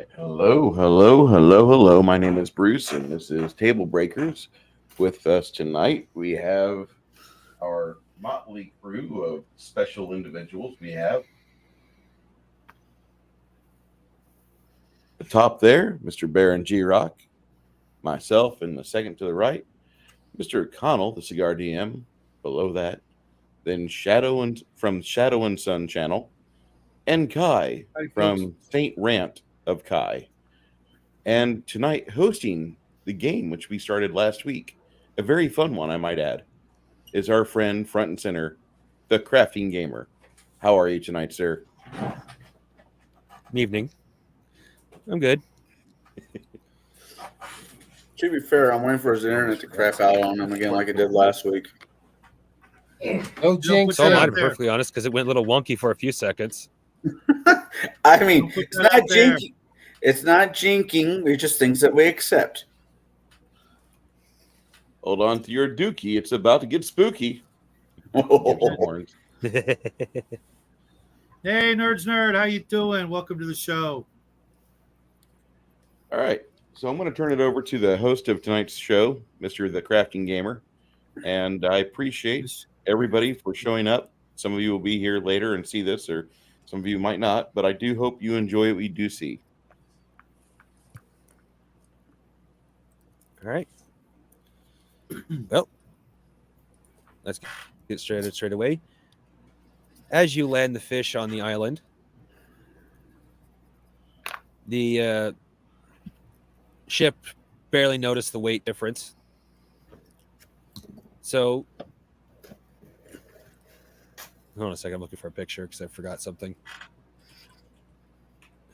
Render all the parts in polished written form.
right. Hello. My name is Bruce, and this is TableBreakers. With us tonight, we have our motley crew of special individuals. We have the top there, Mr. Baron G. Rock, myself, and the second to the right, Mr. Connell, the Cigar DM. Below that, then from Shadow and Sun channel, and Kai from Faint Rant of Kai. And tonight, hosting the game, which we started last week, a very fun one, I might add, is our friend front and center, the Crafting Gamer. How are you tonight, sir? Evening. I'm good. To be fair, I'm waiting for his internet to crap out on him again like it did last week. Oh, jinx. So I'm perfectly honest because it went a little wonky for a few seconds. I mean, it's not jinking. It's not jinking. It's just things that we accept. Hold on to your dookie. It's about to get spooky. Oh. Hey, Nerd, how you doing? Welcome to the show. All right. So I'm going to turn it over to the host of tonight's show, Mr. The Crafting Gamer. And I appreciate everybody for showing up. Some of you will be here later and see this, or some of you might not, but I do hope you enjoy what you do see. All right. Well, let's get straight away. As you land the fish on the island, the ship barely noticed the weight difference. So, hold on a second. I'm looking for a picture because I forgot something.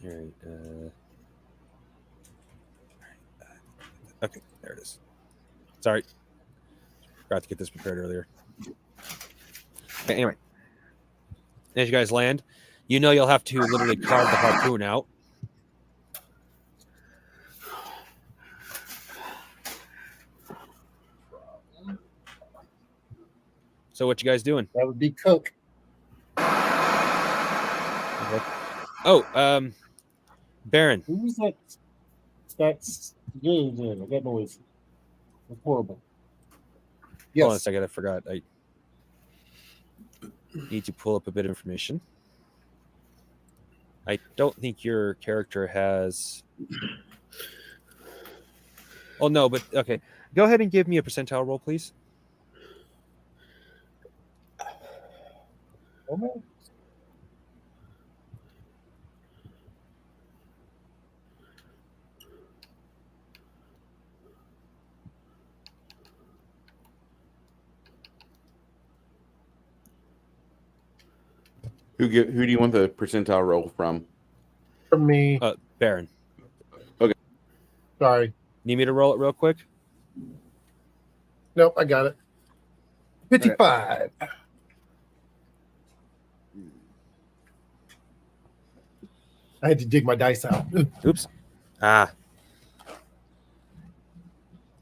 All right. Okay, there it is. Sorry. Forgot to get this prepared earlier. Okay, anyway. As you guys land, you know you'll have to literally carve the harpoon out. So what you guys doing? That would be Coke. Okay. Oh, Baron. Who's that? That's good. That noise. It's horrible. Yes. Hold on a second. I forgot. I need to pull up a bit of information. I don't think your character has... Oh, no, but okay. Go ahead and give me a percentile roll, please. Okay. Who do you want the percentile roll from? From me. Baron. Okay. Sorry. Need me to roll it real quick? Nope, I got it. 55. Okay. I had to dig my dice out. Oops. The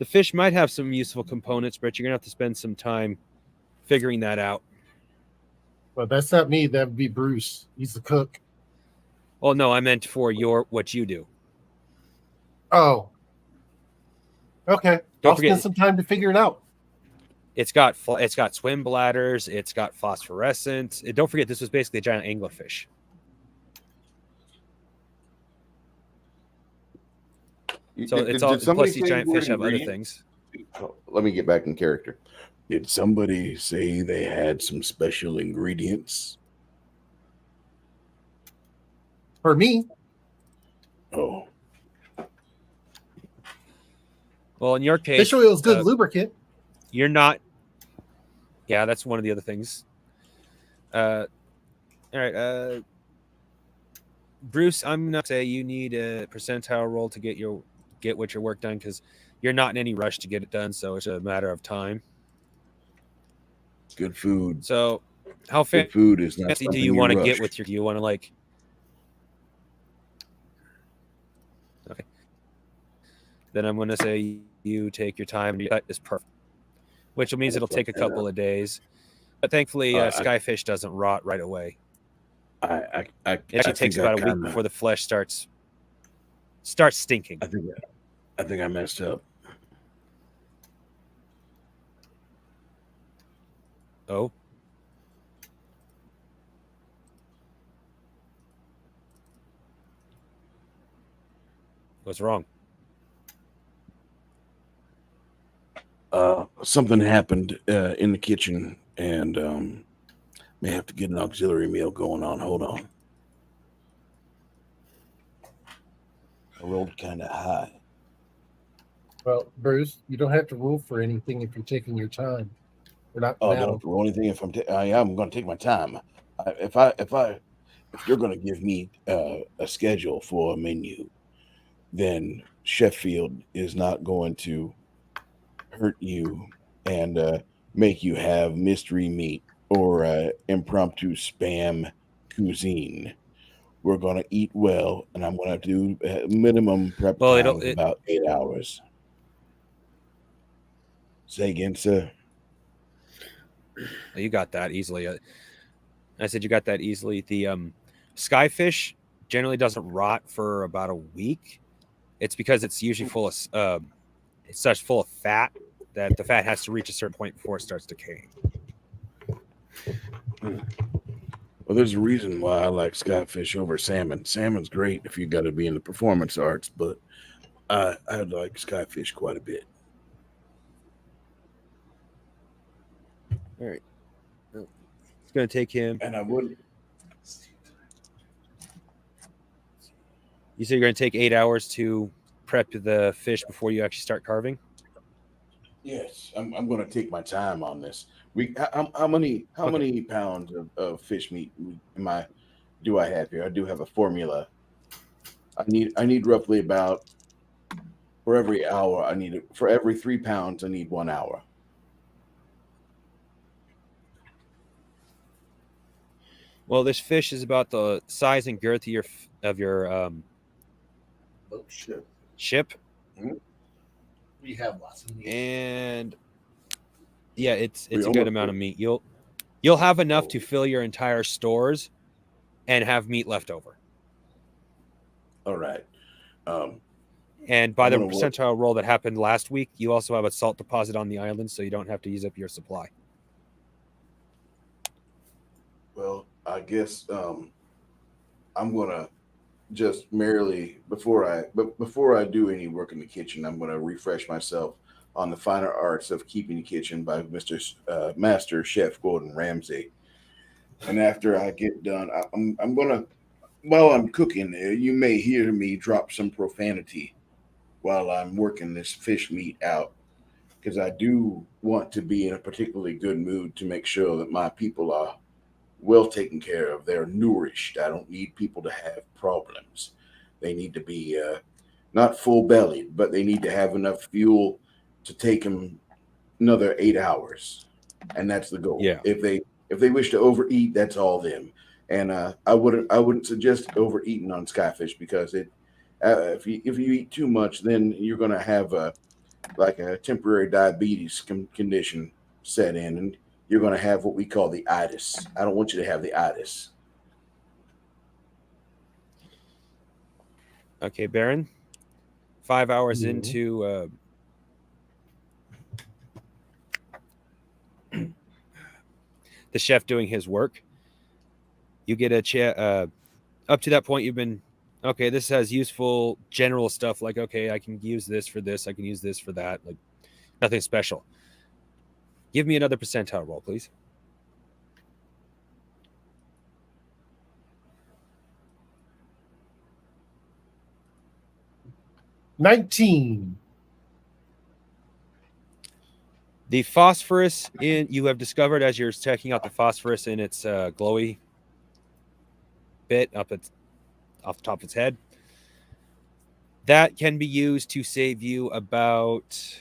fish might have some useful components, but you're going to have to spend some time figuring that out. Well, that's not me. That would be Bruce. He's the cook. Oh, no, I meant for what you do. Oh. Okay. Don't I'll forget- spend some time to figure it out. It's got swim bladders. It's got phosphorescence. Don't forget, this was basically a giant anglerfish. So it's all, plus these giant fish have other things. Oh, let me get back in character. Did somebody say they had some special ingredients? For me. Oh, Well, in your case, Fish oil is good lubricant. you're not. Yeah, that's one of the other things. All right, Bruce, I'm not say you need a percentile roll to get what your work done because you're not in any rush to get it done, so it's a matter of time. good food. So, how Good food is not fancy do something you want to get rush. with your? Do you want to like? Okay. Then I'm going to say you take your time. Cut is perfect, which means it'll take a couple of days. But thankfully, skyfish doesn't rot right away. I It actually takes about a week before the flesh starts starts stinking. I think I messed up. Oh. What's wrong? Something happened in the kitchen, and may have to get an auxiliary meal going on. Hold on. I rolled kind of high. Well, Bruce, you don't have to roll for anything if you're taking your time. We're not Oh, I now. don't have to roll anything if I am going to take my time. If you're going to give me a schedule for a menu, then Sheffield is not going to hurt you and make you have mystery meat or impromptu spam cuisine. We're going to eat well, and I'm going to do minimum prep Well, time of about 8 hours. Say again, sir. You got that easily. I said you got that easily. The skyfish generally doesn't rot for about a week. It's because it's usually full of it's such full of fat that the fat has to reach a certain point before it starts decaying. Well, there's a reason why I like skyfish over salmon. Salmon's great if you got to be in the performance arts, but I like skyfish quite a bit. All right. It's going to take him. And I wouldn't. You said you're going to take 8 hours to prep the fish before you actually start carving? Yes, I'm going to take my time on this. How many pounds of fish meat do I have here? I do have a formula. I need roughly about, for every hour for every 3 pounds I need 1 hour. Well, this fish is about the size and girth of your ship. We have lots of meat. And yeah, it's a good amount of meat. You'll have enough to fill your entire stores and have meat left over. All right. And by the percentile roll that happened last week, you also have a salt deposit on the island, so you don't have to use up your supply. Well, I guess I'm gonna just merely before I do any work in the kitchen, I'm gonna refresh myself on the finer arts of keeping the kitchen by Master Chef Gordon Ramsay. And after I get done, I'm gonna, while I'm cooking, you may hear me drop some profanity while I'm working this fish meat out, because I do want to be in a particularly good mood to make sure that my people are well taken care of. They're nourished. I don't need people to have problems. They need to be not full bellied, but they need to have enough fuel to take them another 8 hours, and that's the goal. Yeah. If they wish to overeat, that's all them. And I wouldn't suggest overeating on skyfish, because if you eat too much, then you're going to have a temporary diabetes condition set in, and you're going to have what we call the itis. I don't want you to have the itis. Okay, Baron. 5 hours into the chef doing his work, you get up to that point you've been, okay, this has useful general stuff, like, okay, I can use this for this, I can use this for that, like nothing special. Give me another percentile roll, please. $19. The phosphorus you have discovered as you're checking out the phosphorus in its glowy bit off the top of its head. That can be used to save you about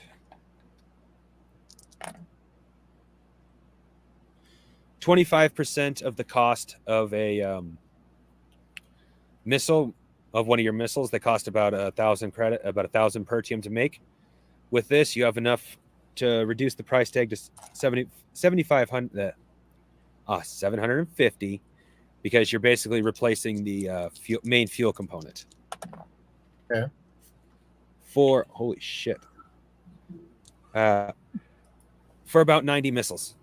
25% of the cost of a missile, of one of your missiles. They cost about 1,000 credit, about 1,000 per TM to make. With this, you have enough to reduce the price tag to 750, because you're basically replacing the main fuel component. Okay. For holy shit. For about 90 missiles.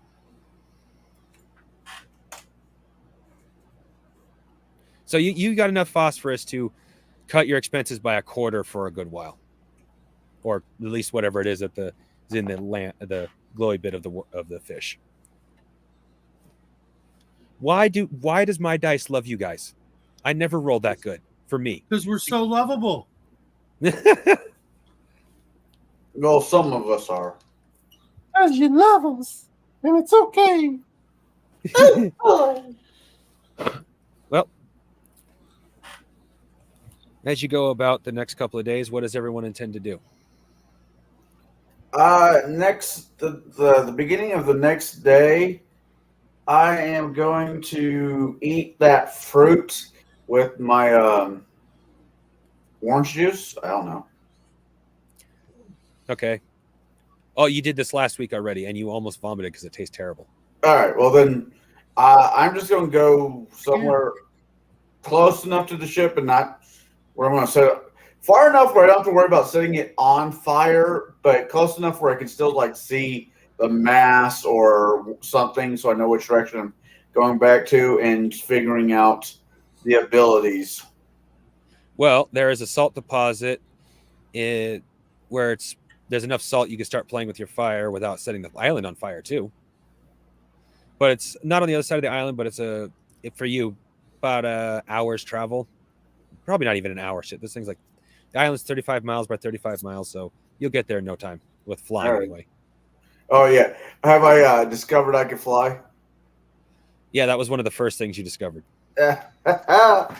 So you got enough phosphorus to cut your expenses by a quarter for a good while, or at least whatever it is that is in the glowy bit of the fish. Why does my dice love you guys? I never rolled that good for me. Because we're so lovable. Well, some of us are. Because you love us, and it's okay. Well, as you go about the next couple of days, what does everyone intend to do? The beginning of the next day, I am going to eat that fruit with my orange juice. I don't know. Okay. Oh, you did this last week already, and you almost vomited because it tastes terrible. All right. Well, then I'm just going to go somewhere close enough to the ship and not where I'm going to set it far enough where I don't have to worry about setting it on fire, but close enough where I can still like see the mass or something, so I know which direction I'm going back to and figuring out the abilities. Well, there is a salt deposit where there's enough salt you can start playing with your fire without setting the island on fire too. But it's not on the other side of the island, but for you about an hour's travel. Probably not even an hour. Shit, this thing's like the island's 35 miles by 35 miles, so you'll get there in no time with flying anyway. Oh yeah, have I discovered I can fly? Yeah, that was one of the first things you discovered. Well,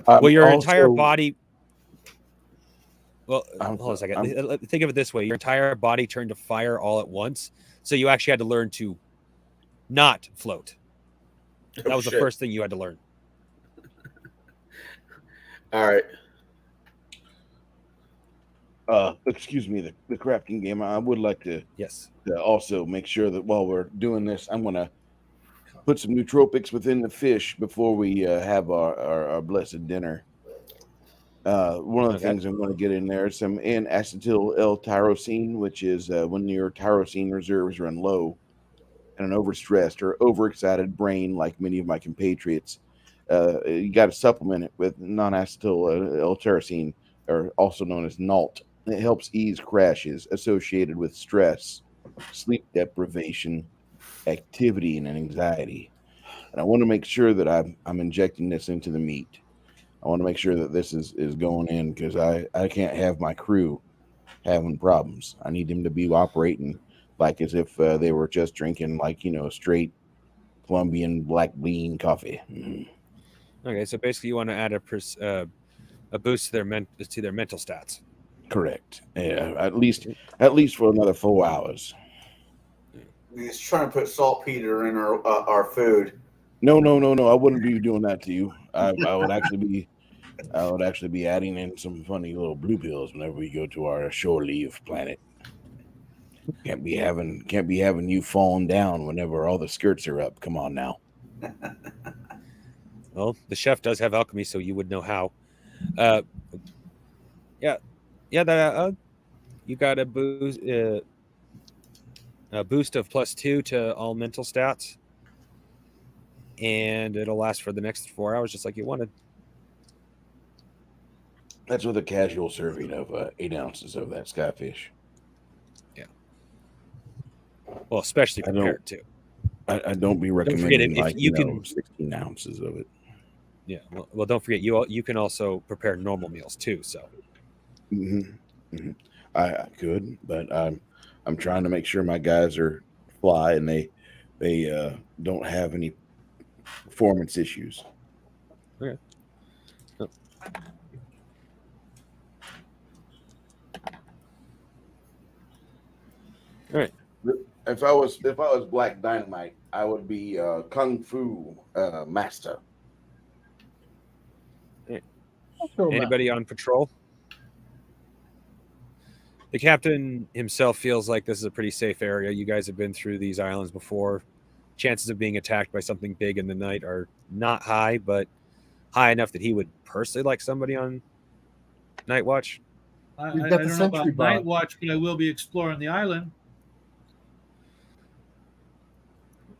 Well, your Also- entire body. Well, I'm- hold on a second. Think of it this way: your entire body turned to fire all at once, so you actually had to learn to not float. That was the first thing you had to learn. All right. Excuse me, the crafting game. I would like to Yes. also make sure that while we're doing this, I'm going to put some nootropics within the fish before we have our blessed dinner. One of the things I'm going to get in there is some N-acetyl L-tyrosine, which is when your tyrosine reserves run low and an overstressed or overexcited brain, like many of my compatriots, you got to supplement it with non-acetyl L-tyrosine, or also known as NALT. It helps ease crashes associated with stress, sleep deprivation, activity, and anxiety. And I want to make sure that I'm injecting this into the meat. I want to make sure that this is going in, because I can't have my crew having problems. I need them to be operating like as if they were just drinking straight Colombian black bean coffee. Okay, so basically, you want to add a boost to their mental stats. Correct. Yeah, at least for another 4 hours. He's trying to put saltpeter in our food. No. I wouldn't be doing that to you. I would actually be adding in some funny little blue pills whenever we go to our shore leave planet. Can't be having you falling down whenever all the skirts are up. Come on now. Well, the chef does have alchemy, so you would know how. Yeah. You got a boost of +2 to all mental stats, and it'll last for the next 4 hours, just like you wanted. That's with a casual serving of 8 ounces of that skyfish. Yeah. Well, especially prepared too. I don't be forget recommending if you can 16 ounces of it. Yeah. Well, don't forget you can also prepare normal meals too. So. I could, but I'm trying to make sure my guys are fly and they don't have any performance issues. Okay. Oh. All right. If I was Black Dynamite, I would be Kung Fu master. Anybody on patrol? The captain himself feels like this is a pretty safe area. You guys have been through these islands before. Chances of being attacked by something big in the night are not high, but high enough that he would personally like somebody on Night watch? We've I got the don't know sentry about night bot. watch, but I will be exploring the island.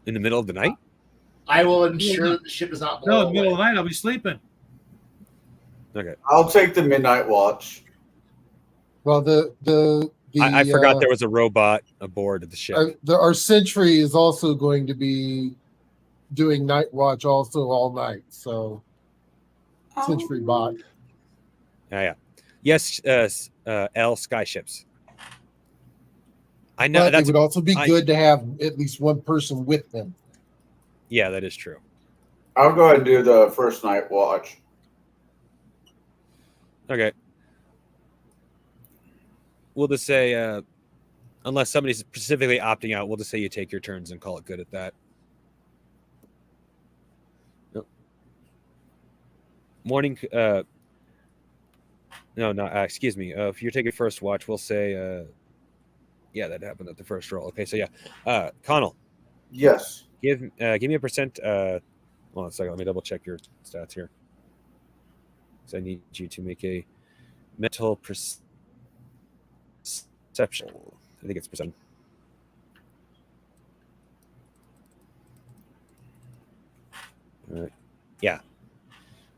In the middle of the night? I will ensure that the ship is not No, in blown the middle away. of the night, I'll be sleeping. Okay. I'll take the midnight watch. Well, I forgot there was a robot aboard the ship. our sentry is also going to be doing night watch also all night. So sentry bot. Yeah. Yes, L skyships. I know But it that's would also be good to have at least one person with them. yeah, that is true. I'll go ahead and do the first night watch. Okay. We'll just say, unless somebody's specifically opting out, we'll just say you take your turns and call it good at that. Nope. Morning. Excuse me. If you're taking first watch, we'll say, yeah, that happened at the first roll. Okay, so yeah, Connell, Yes. give me a percent. Hold on a second. Let me double check your stats here. So I need you to make a mental perception. I think it's percent. All right. Yeah.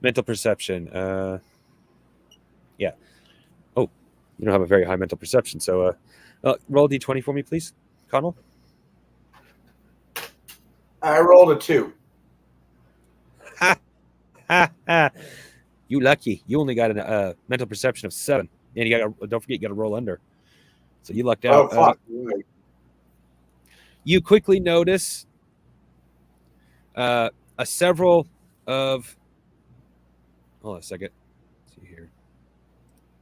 Mental perception. Yeah. Oh, you don't have a very high mental perception. So roll a d20 for me, please, Connell. I rolled a 2. You lucky. You only got a mental perception of 7. And you got don't forget you got to roll under. So you lucked out. Oh, fuck. Right. You quickly notice several of. Hold on a second. Let's see here.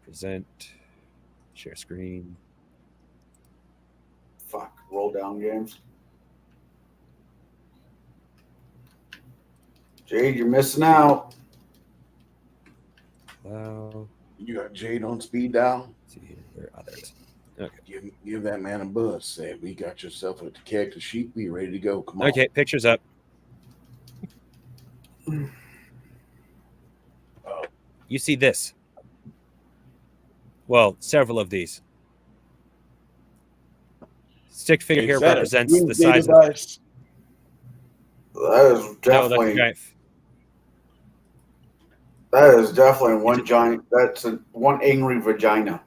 Present. Share screen. Fuck. Roll down games. Jade, you're missing out. Wow. You got Jade on speed dial. Let's see here. Where are others? Okay. Give that man a buzz. Say, we got yourself a cactus sheep. We ready to go. Come on. Okay, pictures up. You see this. Well, several of these. Stick figure here represents the size of. That is No, definitely that's that is definitely one giant. That's one angry vagina.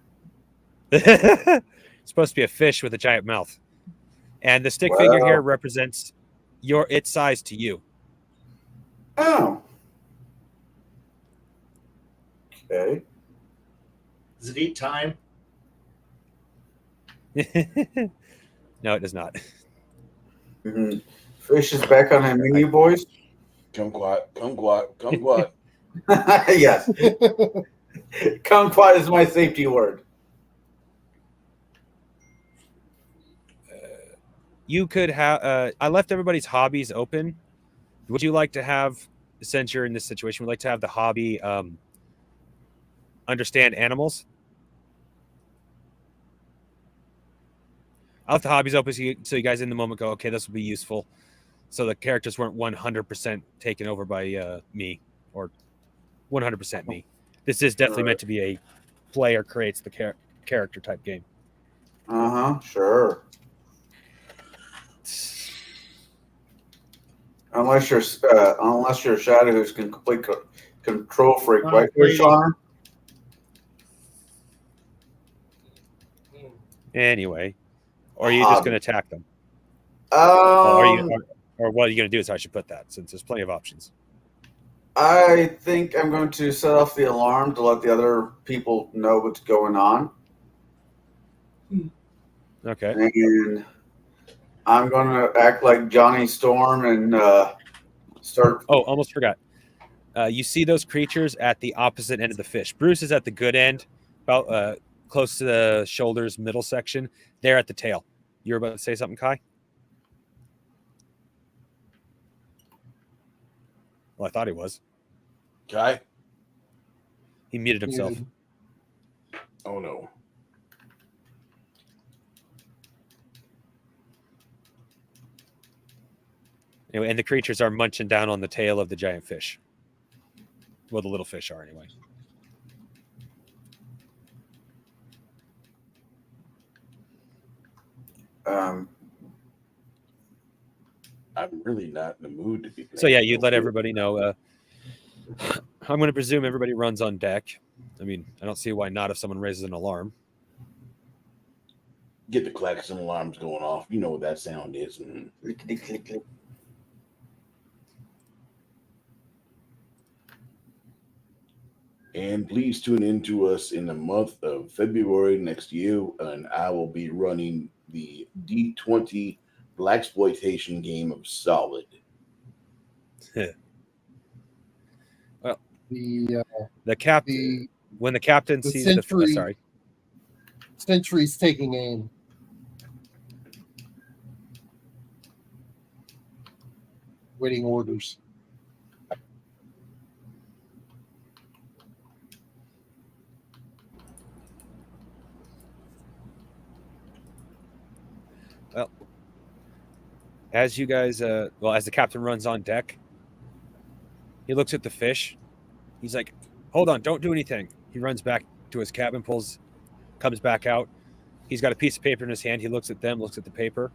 it's supposed to be a fish with a giant mouth, and the stick figure here represents its size to you. Oh. Okay. Does it eat time? No, it does not. Mm-hmm. Fish is back on the menu, boys. Kumquat, kumquat, kumquat. Yes. Kumquat is my safety word. You could have. I left everybody's hobbies open. Would you like to have, since you're in this situation, would like to have the hobby understand animals? I left the hobbies open so you guys in the moment go, okay, this will be useful. So the characters weren't 100% taken over by me or 100% me. This is definitely meant to be a player creates the character type game. Sure. Unless you're Shadow, who's complete control freak, right, Sean? Anyway, or are you just going to attack them? Or what are you going to do is I should put that, since there's plenty of options. I think I'm going to set off the alarm to let the other people know what's going on. Okay. And I'm going to act like Johnny Storm and start. Oh, almost forgot. You see those creatures at the opposite end of the fish. Bruce is at the good end, about close to the shoulders, middle section. They're at the tail. You were about to say something, Kai? Well, I thought he was. Kai? He muted himself. Oh, no. Anyway, and the creatures are munching down on the tail of the giant fish. Well, the little fish are, anyway. Um, I'm really not in the mood to be playing. So yeah, you'd let everybody know. I'm going to presume everybody runs on deck. I mean, I don't see why not if someone raises an alarm. Get the klaxon alarms going off. You know what that sound is. clickety click click. And please tune in to us in the month of February next year, and I will be running the D20 Blaxploitation game of Solid. The captain, when the captain the sees Century- sorry, Century's taking aim. Waiting orders. as you guys, as the captain runs on deck, he looks at the fish. He's like, "Hold on, don't do anything." He runs back to his cabin, comes back out. He's got a piece of paper in his hand. He looks at them, looks at the paper.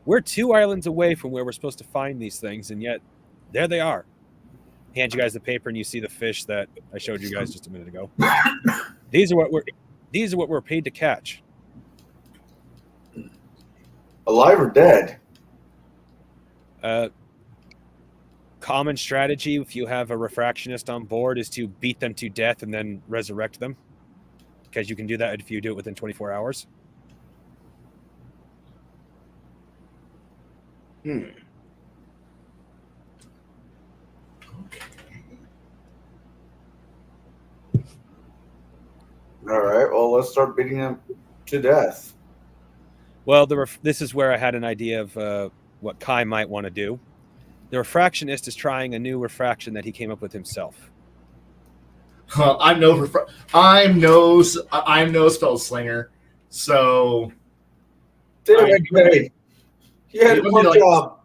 We're 2 islands away from where we're supposed to find these things, and yet there they are. Hand you guys the paper, and you see the fish that I showed you guys just a minute ago. These are what we're paid to catch. Alive or dead? Common strategy, if you have a refractionist on board, is to beat them to death and then resurrect them, because you can do that if you do it within 24 hours. All right. Well, let's start beating them to death. Well, this is where I had an idea of what Kai might want to do. The refractionist is trying a new refraction that he came up with himself. I'm no spell slinger, so Damn it, Jade. You had You one like- job.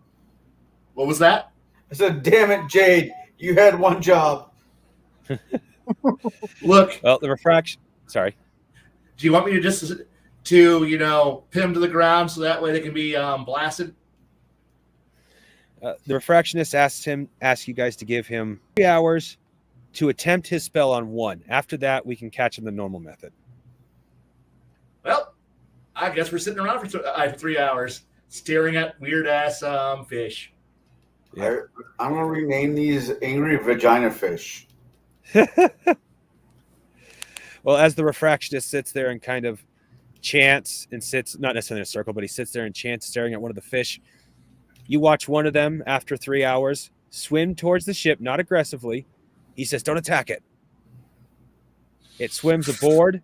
what was that? I said, damn it, Jade. You had one job. Look, Well, the refraction. Sorry. do you want me to just pin them to the ground so that way they can be blasted? The refractionist asks you guys to give him 3 hours to attempt his spell on one. After that, we can catch him the normal method. Well, I guess we're sitting around for 3 hours staring at weird ass fish. Yeah. I'm going to rename these angry vagina fish. Well, as the refractionist sits there and kind of chants and sits, not necessarily in a circle, but he sits there and chants, staring at one of the fish. You watch one of them after 3 hours swim towards the ship, not aggressively. He says, "Don't attack it." It swims aboard,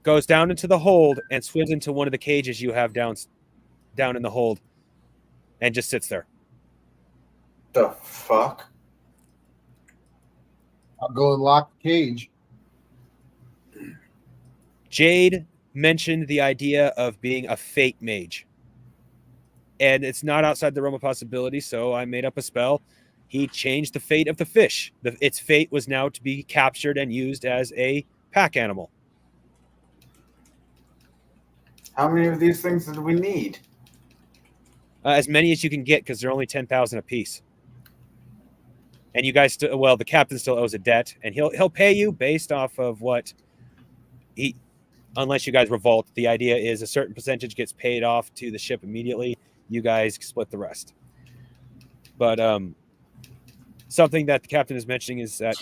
goes down into the hold, and swims into one of the cages you have down in the hold, and just sits there. The fuck? I'll go and lock the cage. Jade mentioned the idea of being a fate mage. And it's not outside the realm of possibility, so I made up a spell. He changed the fate of the fish. Its fate was now to be captured and used as a pack animal. How many of these things did we need? As many as you can get, because they're only 10,000 apiece. And you guys, the captain still owes a debt, and he'll pay you based off of what he, unless you guys revolt. The idea is a certain percentage gets paid off to the ship immediately. You guys split the rest. But something that the captain is mentioning is that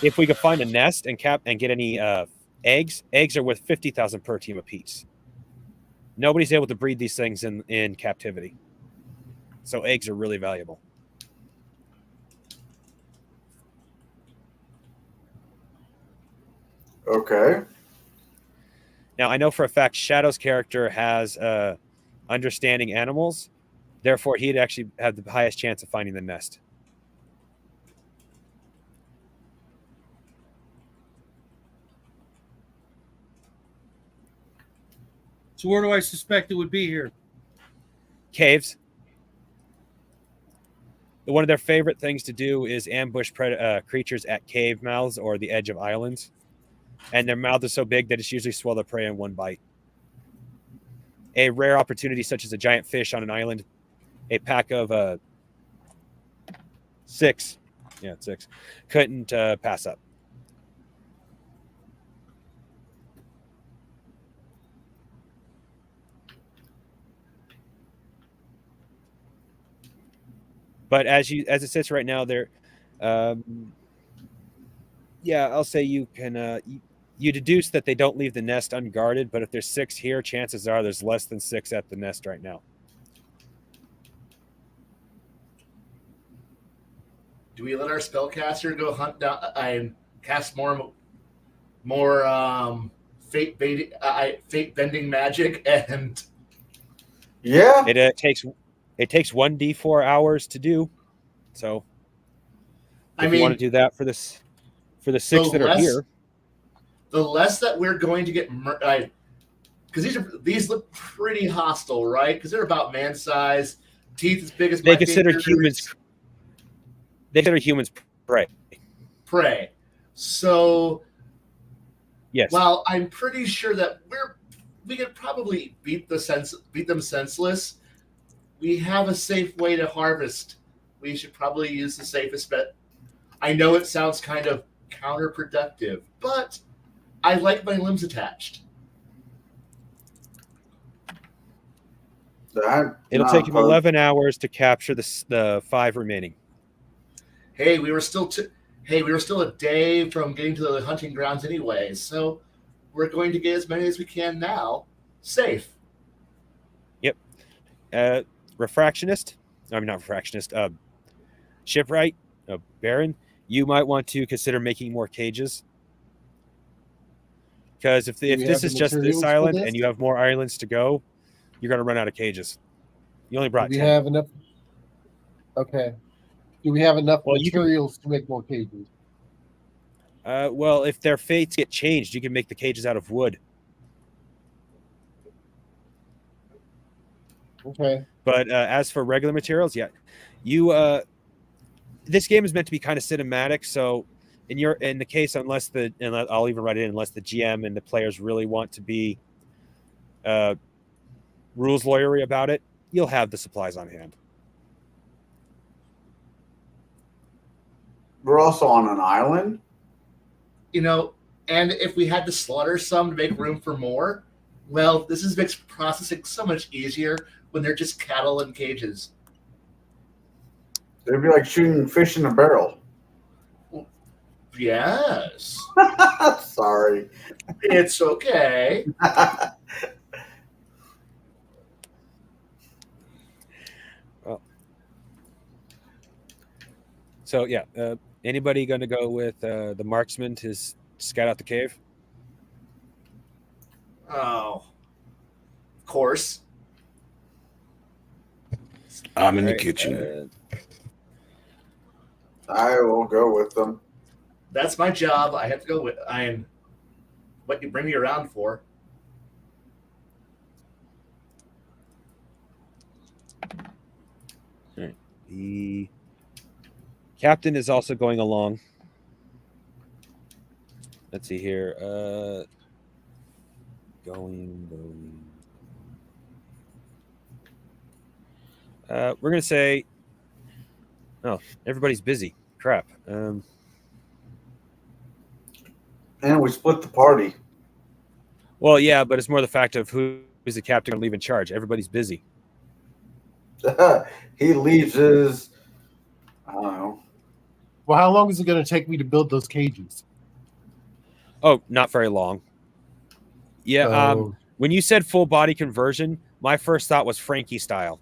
if we could find a nest and get any eggs are worth 50,000 per team apiece. Nobody's able to breed these things in captivity, so eggs are really valuable. Okay. Now, I know for a fact Shadow's character has understanding animals. Therefore, he'd actually have the highest chance of finding the nest. So where do I suspect it would be here? Caves. One of their favorite things to do is ambush creatures at cave mouths or the edge of islands. And their mouth is so big that it's usually swallow their prey in one bite. a rare opportunity such as a giant fish on an island, a pack of 6, 6, couldn't pass up. But as it sits right now, there, I'll say you can you deduce that they don't leave the nest unguarded. But if there's 6 here, chances are there's less than 6 at the nest right now. Do we let our spellcaster go hunt down and cast more fate bending magic? And Yeah, It takes 1d4 hours to do. So if you want to do that for the 6 that are here, the less that we're going to get, because these look pretty hostile, right? Because they're about man size, teeth as big as they my consider fingers. humans. They consider humans prey. So, yes. while I'm pretty sure that we could probably beat them senseless, we have a safe way to harvest. We should probably use the safest bet. I know it sounds kind of counterproductive, but I like my limbs attached. It'll take him 11 hours to capture the 5 remaining. Hey, we were still a day from getting to the hunting grounds anyway, so we're going to get as many as we can now, safe. Yep. Refractionist. I mean, not refractionist. Shipwright, Baron. You might want to consider making more cages, because if this is just this island and you have more islands to go, you're going to run out of cages. You only brought 10. Do we have enough? Okay. Do we have enough Well, materials to make more cages? Well, if their fates get changed, you can make the cages out of wood. Okay. But as for regular materials, this game is meant to be kind of cinematic. So in the case, unless I'll even write it in, unless the GM and the players really want to be rules lawyery about it, you'll have the supplies on hand. we're also on an island. And if we had to slaughter some to make room for more, well, this makes processing so much easier when they're just cattle in cages. It'd be like shooting fish in a barrel. Yes. Sorry. It's okay. So anybody going to go with the marksman to scout out the cave? Oh, of course. I'm in the kitchen. I will go with them. That's my job. I have to go with. I am what you bring me around for. The captain is also going along. Let's see here. Going. We're gonna say, oh, everybody's busy. Crap. And we split the party. Well, yeah, but it's more the fact of who is the captain going to leave in charge. Everybody's busy. He leaves his. I don't know. Well, how long is it going to take me to build those cages? Oh, not very long. Yeah. When you said full body conversion, my first thought was Frankie style.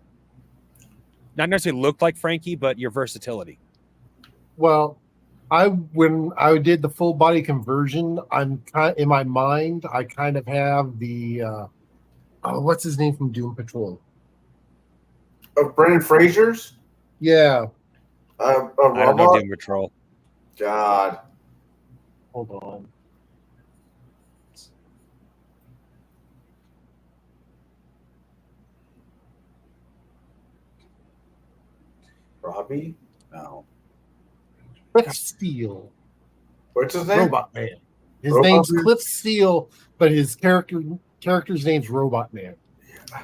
Not necessarily look like Frankie, but your versatility. Well, when I did the full body conversion, in my mind, I kind of have the what's his name from Doom Patrol? Brendan Fraser's? Yeah. A I don't know robot? Doom Patrol. God. Hold on. Robbie? No. Cliff Steele. What's his name? Robot Man. His Robot name's Man? Cliff Steele, but his character's name's Robot Man. Yeah.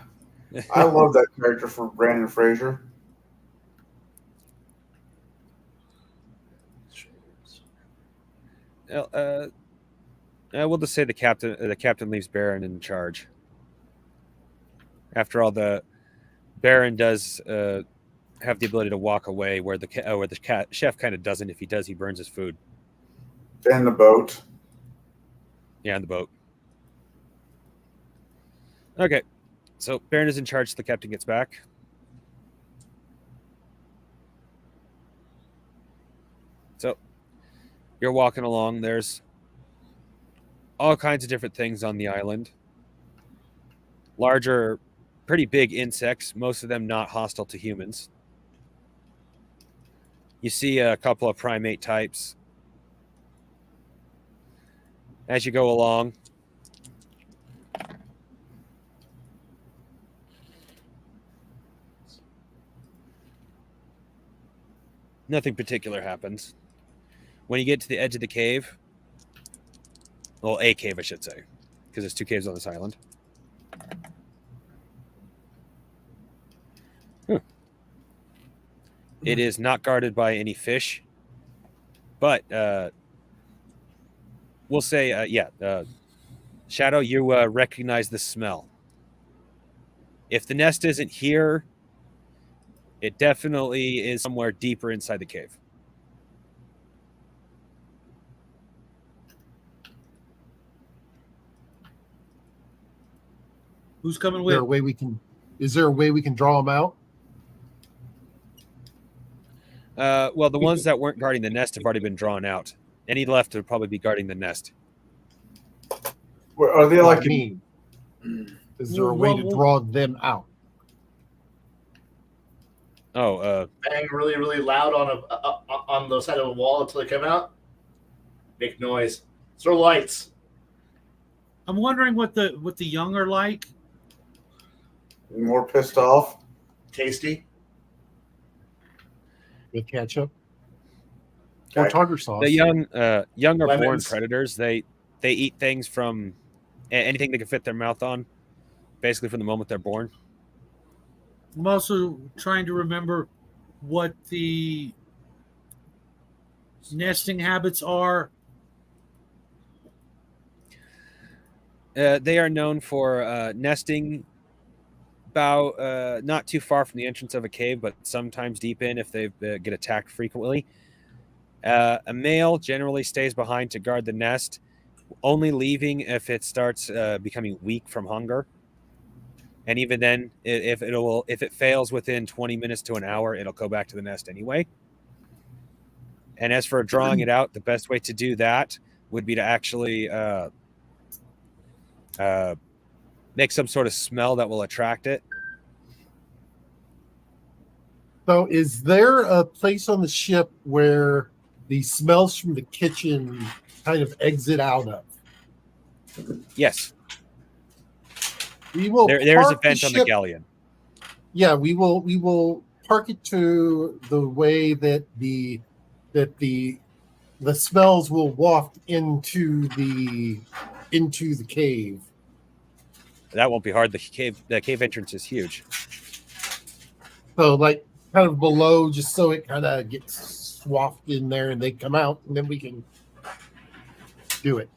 I love that character for Brandon Fraser. We'll just say the captain leaves Baron in charge. After all, the Baron does have the ability to walk away, where the chef kind of doesn't. If he does, he burns his food. And the boat. Yeah, on the boat. Okay, so Baron is in charge. The captain gets back. So you're walking along. There's all kinds of different things on the island. Larger, pretty big insects, most of them not hostile to humans. You see a couple of primate types. As you go along, nothing particular happens. When you get to the edge of the cave, well, a cave, I should say, because there's 2 caves on this island. It is not guarded by any fish, but we'll say, Shadow, you recognize the smell. If the nest isn't here, it definitely is somewhere deeper inside the cave. Who's coming Is with? there a way we can? Is there a way we can draw them out? Well, the ones that weren't guarding the nest have already been drawn out. Any left would probably be guarding the nest. Are they What like I mean, is there a way to Well, draw them out? Oh, Bang really, really loud on the side of a wall until they come out. Make noise. Throw lights. I'm wondering what the young are like. more pissed off? Tasty. With ketchup or Okay. tartar sauce? the young are born Lemons. predators. They eat things from anything they can fit their mouth on, basically from the moment they're born. I'm also trying to remember what the nesting habits are. They are known for nesting about not too far from the entrance of a cave, but sometimes deep in if they get attacked frequently. A male generally stays behind to guard the nest, only leaving if it starts becoming weak from hunger. And even then, if it fails within 20 minutes to an hour, it'll go back to the nest anyway. And as for drawing it out, the best way to do that would be to actually make some sort of smell that will attract it. So, is there a place on the ship where the smells from the kitchen kind of exit out of? Yes, We will. there is a park vent on the ship- galleon. Yeah, we will. We will park it to the way that the smells will waft into the cave. That won't be hard. The cave entrance is huge. So, like, kind of below, just so it kind of gets swathed in there, and they come out, and then we can do it.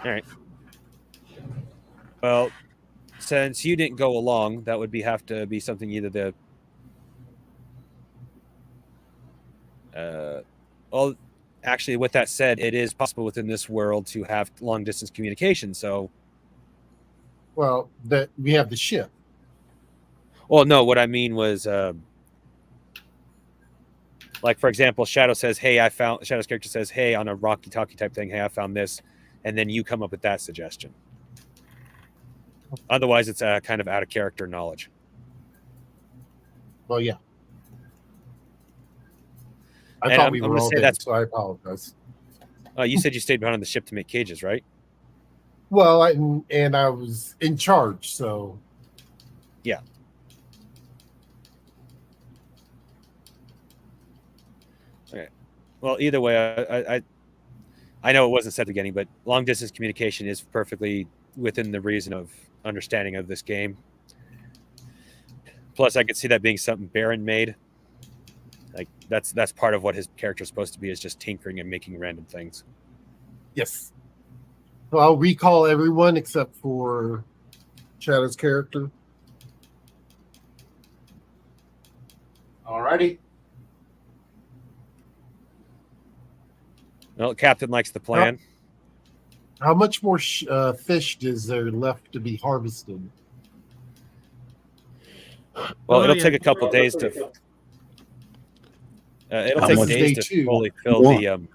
All right. Well, since you didn't go along, that would have to be something either well, actually, with that said, it is possible within this world to have long distance communication. So, Well, that we have the ship. well, no, what I mean was, like, for example, Shadow's character says, "Hey," on a Rocky Talkie type thing, "Hey, I found this," and then you come up with that suggestion. Otherwise, it's kind of out of character knowledge. Well, yeah. I And thought I'm we gonna were all say dead, that's- so I apologize. You said you stayed behind on the ship to make cages, right? Well, and I was in charge, so Yeah. Okay. Well, either way, I know it wasn't said at the beginning, but long distance communication is perfectly within the reason of understanding of this game. Plus, I could see that being something Baron made. Like that's part of what his character is supposed to be, is just tinkering and making random things. Yes. So I'll recall everyone except for Shadow's character. Alrighty. Well, Captain likes the plan. How much more fish is there left to be harvested? Well, it'll take a couple days to. It'll How take much? days Day to two. fully fill One. the.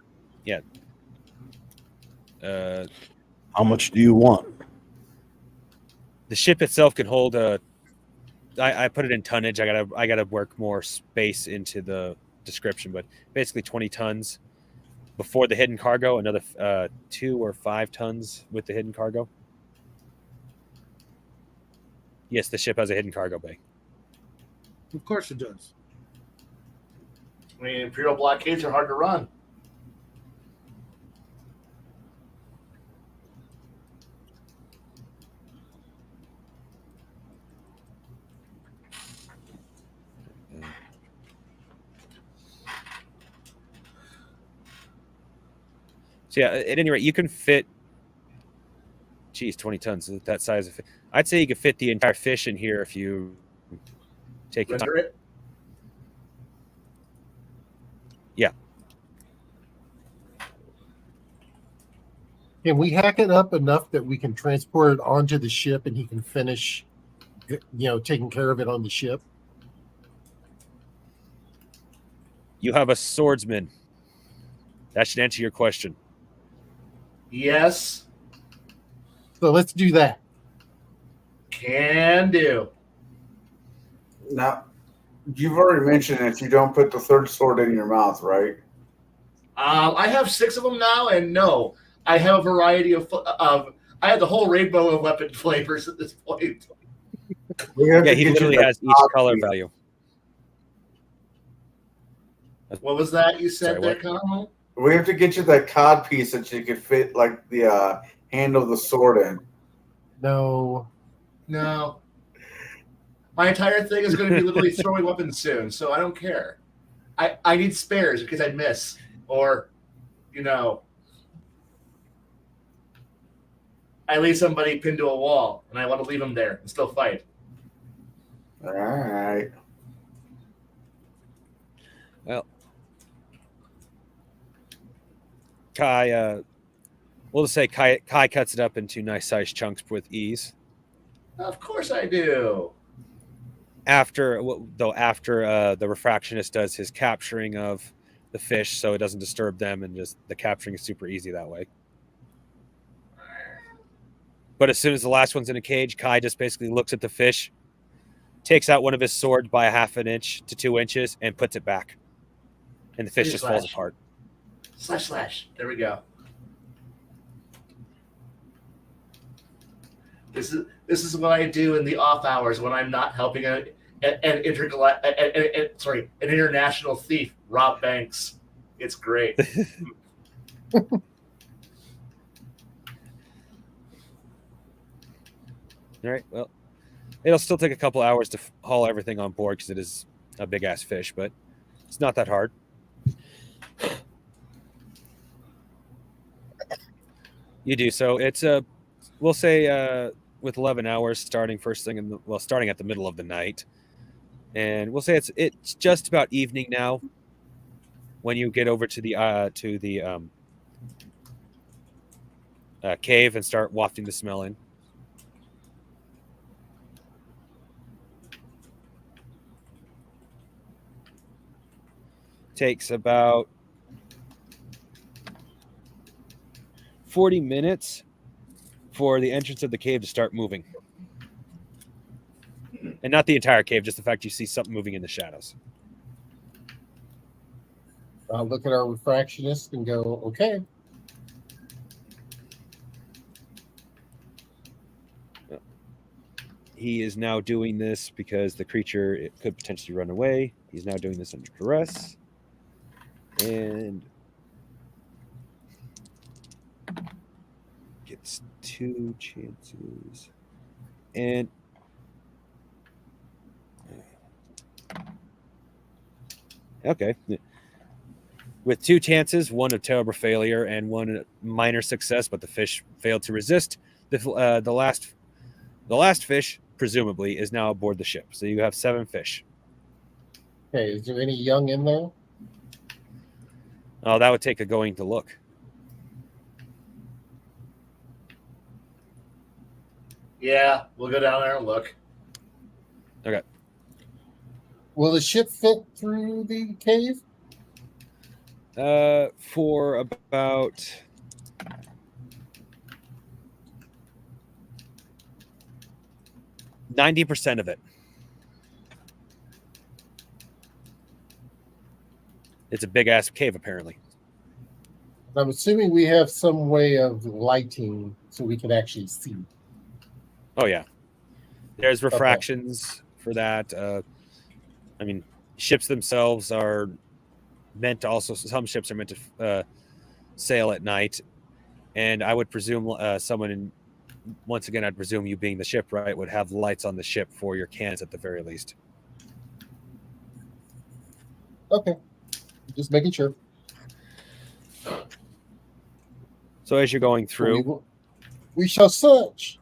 Yeah. How much do you want? The ship itself can hold a. I put it in tonnage. I gotta work more space into the description, but basically 20 tons before the hidden cargo. Another 2 or 5 tons with the hidden cargo. Yes, the ship has a hidden cargo bay. Of course it does. I mean, Imperial blockades are hard to run. So yeah, at any rate, you can fit. Geez, 20 tons. That size of. I'd say you could fit the entire fish in here if you take your time. Render it. Yeah. Can we hack it up enough that we can transport it onto the ship and he can finish, taking care of it on the ship? You have a swordsman. That should answer your question. Yes, So let's do that. can do. Now, you've already mentioned that you don't put the third sword in your mouth, right? I have 6 of them now, and no, I have a variety of. I have the whole rainbow of weapon flavors at this point. We have Yeah, to he get you literally the has each cod color piece. value. What was that you said Sorry, there, what? Connell? We have to get you that cod piece that you could fit like the handle of the sword in. No. No. My entire thing is going to be literally throwing weapons soon, so I don't care. I need spares because I'd miss. Or, I leave somebody pinned to a wall, and I want to leave them there and still fight. All right. Well, Kai, we'll just say Kai cuts it up into nice sized chunks with ease. Of course I do. After the refractionist does his capturing of the fish, so it doesn't disturb them, and just the capturing is super easy that way. But as soon as the last one's in a cage, Kai just basically looks at the fish, takes out one of his swords by 1/2 inch to 2 inches, and puts it back, and the fish just falls apart. Slash. There we go. This is what I do in the off hours when I'm not helping an international thief rob banks. It's great. All right. Well, it'll still take a couple hours to haul everything on board because it is a big ass fish, but it's not that hard. You do so. It's we'll say with 11 hours starting first thing starting at the middle of the night, and we'll say it's just about evening now when you get over to the cave and start wafting the smell in. Takes about 40 minutes for the entrance of the cave to start moving. And not the entire cave, just the fact you see something moving in the shadows. I'll look at our refractionist and go, okay. He is now doing this because the creature could potentially run away. He's now doing this under duress. And gets 2 chances. And Okay. With 2 chances, one of terrible failure and one minor success, but the fish failed to resist. The last fish, presumably, is now aboard the ship. So you have 7 fish. Okay, is there any young in there? Oh, that would take a going to look. Yeah, we'll go down there and look. Okay. Will the ship fit through the cave? For about 90% of it. It's a big ass cave, apparently. I'm assuming we have some way of lighting so we can actually see. Oh yeah, there's refractions for that. I mean, ships themselves are meant to also. Some ships are meant to sail at night, and I would presume someone in. Once again, I'd presume you being the shipwright would have lights on the ship for your cans at the very least. Okay, just making sure. So as you're going through, we shall search.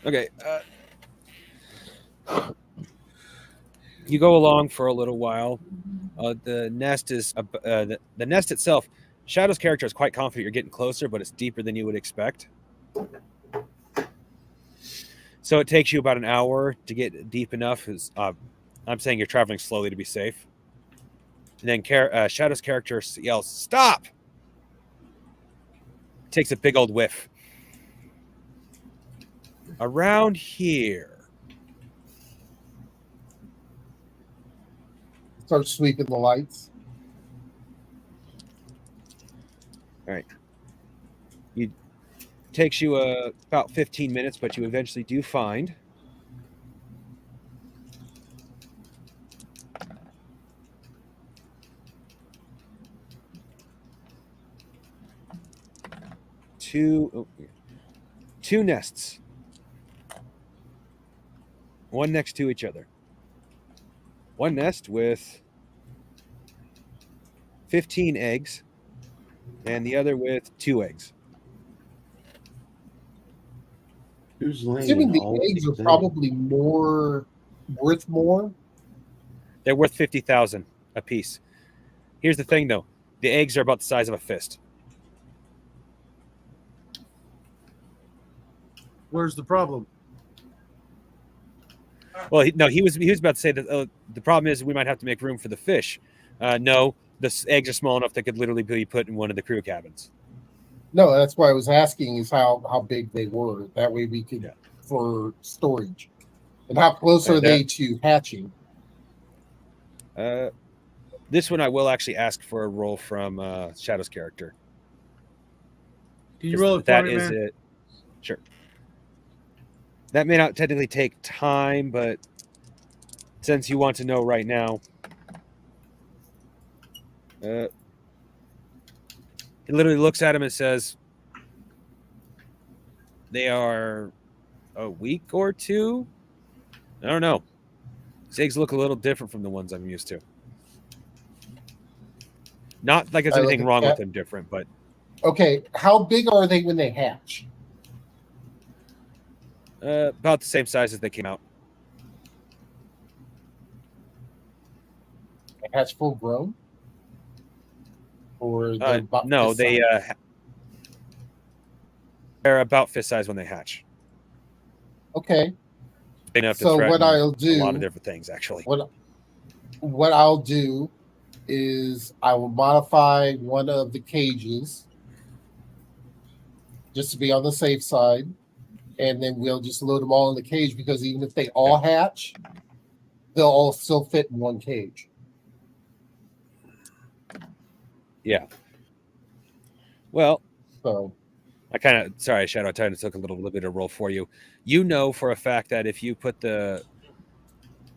Okay. You go along for a little while. The nest is the nest itself. Shadow's character is quite confident you're getting closer, but it's deeper than you would expect. So it takes you about an hour to get deep enough. I'm saying you're traveling slowly to be safe. And then Shadow's character yells, "Stop!" Takes a big old whiff. Around here. Start sweeping the lights. All right. It takes you about 15 minutes, but you eventually do find two nests. One next to each other. One nest with 15 eggs, and the other with 2 eggs. Who's laying Assuming the all eggs these are probably worth more. They're worth 50,000 a piece. Here's the thing, though: the eggs are about the size of a fist. Where's the problem? Well, he was about to say that the problem is we might have to make room for the fish. No, the eggs are small enough that could literally be put in one of the crew cabins. No, that's why I was asking is how big they were. That way we could for storage. And how close are they to hatching? This one I will actually ask for a roll from Shadow's character. Can you roll it for me, man? It. Sure. That may not technically take time, but since you want to know right now, he literally looks at him and says, "They are a week or 2. I don't know. These eggs look a little different from the ones I'm used to. Not like there's anything wrong with them different, but..." Okay, how big are they when they hatch? About the same size as they came out. They hatch full grown? Or no, they're about fist size when they hatch. Okay. Big enough to so what I'll do, a lot of different things, actually. What I'll do is I will modify one of the cages just to be on the safe side. And then we'll just load them all in the cage because even if they all hatch, they'll all still fit in one cage. Yeah. Well, so sorry, Shadow, I took a little bit of roll for you. You know for a fact that if you put the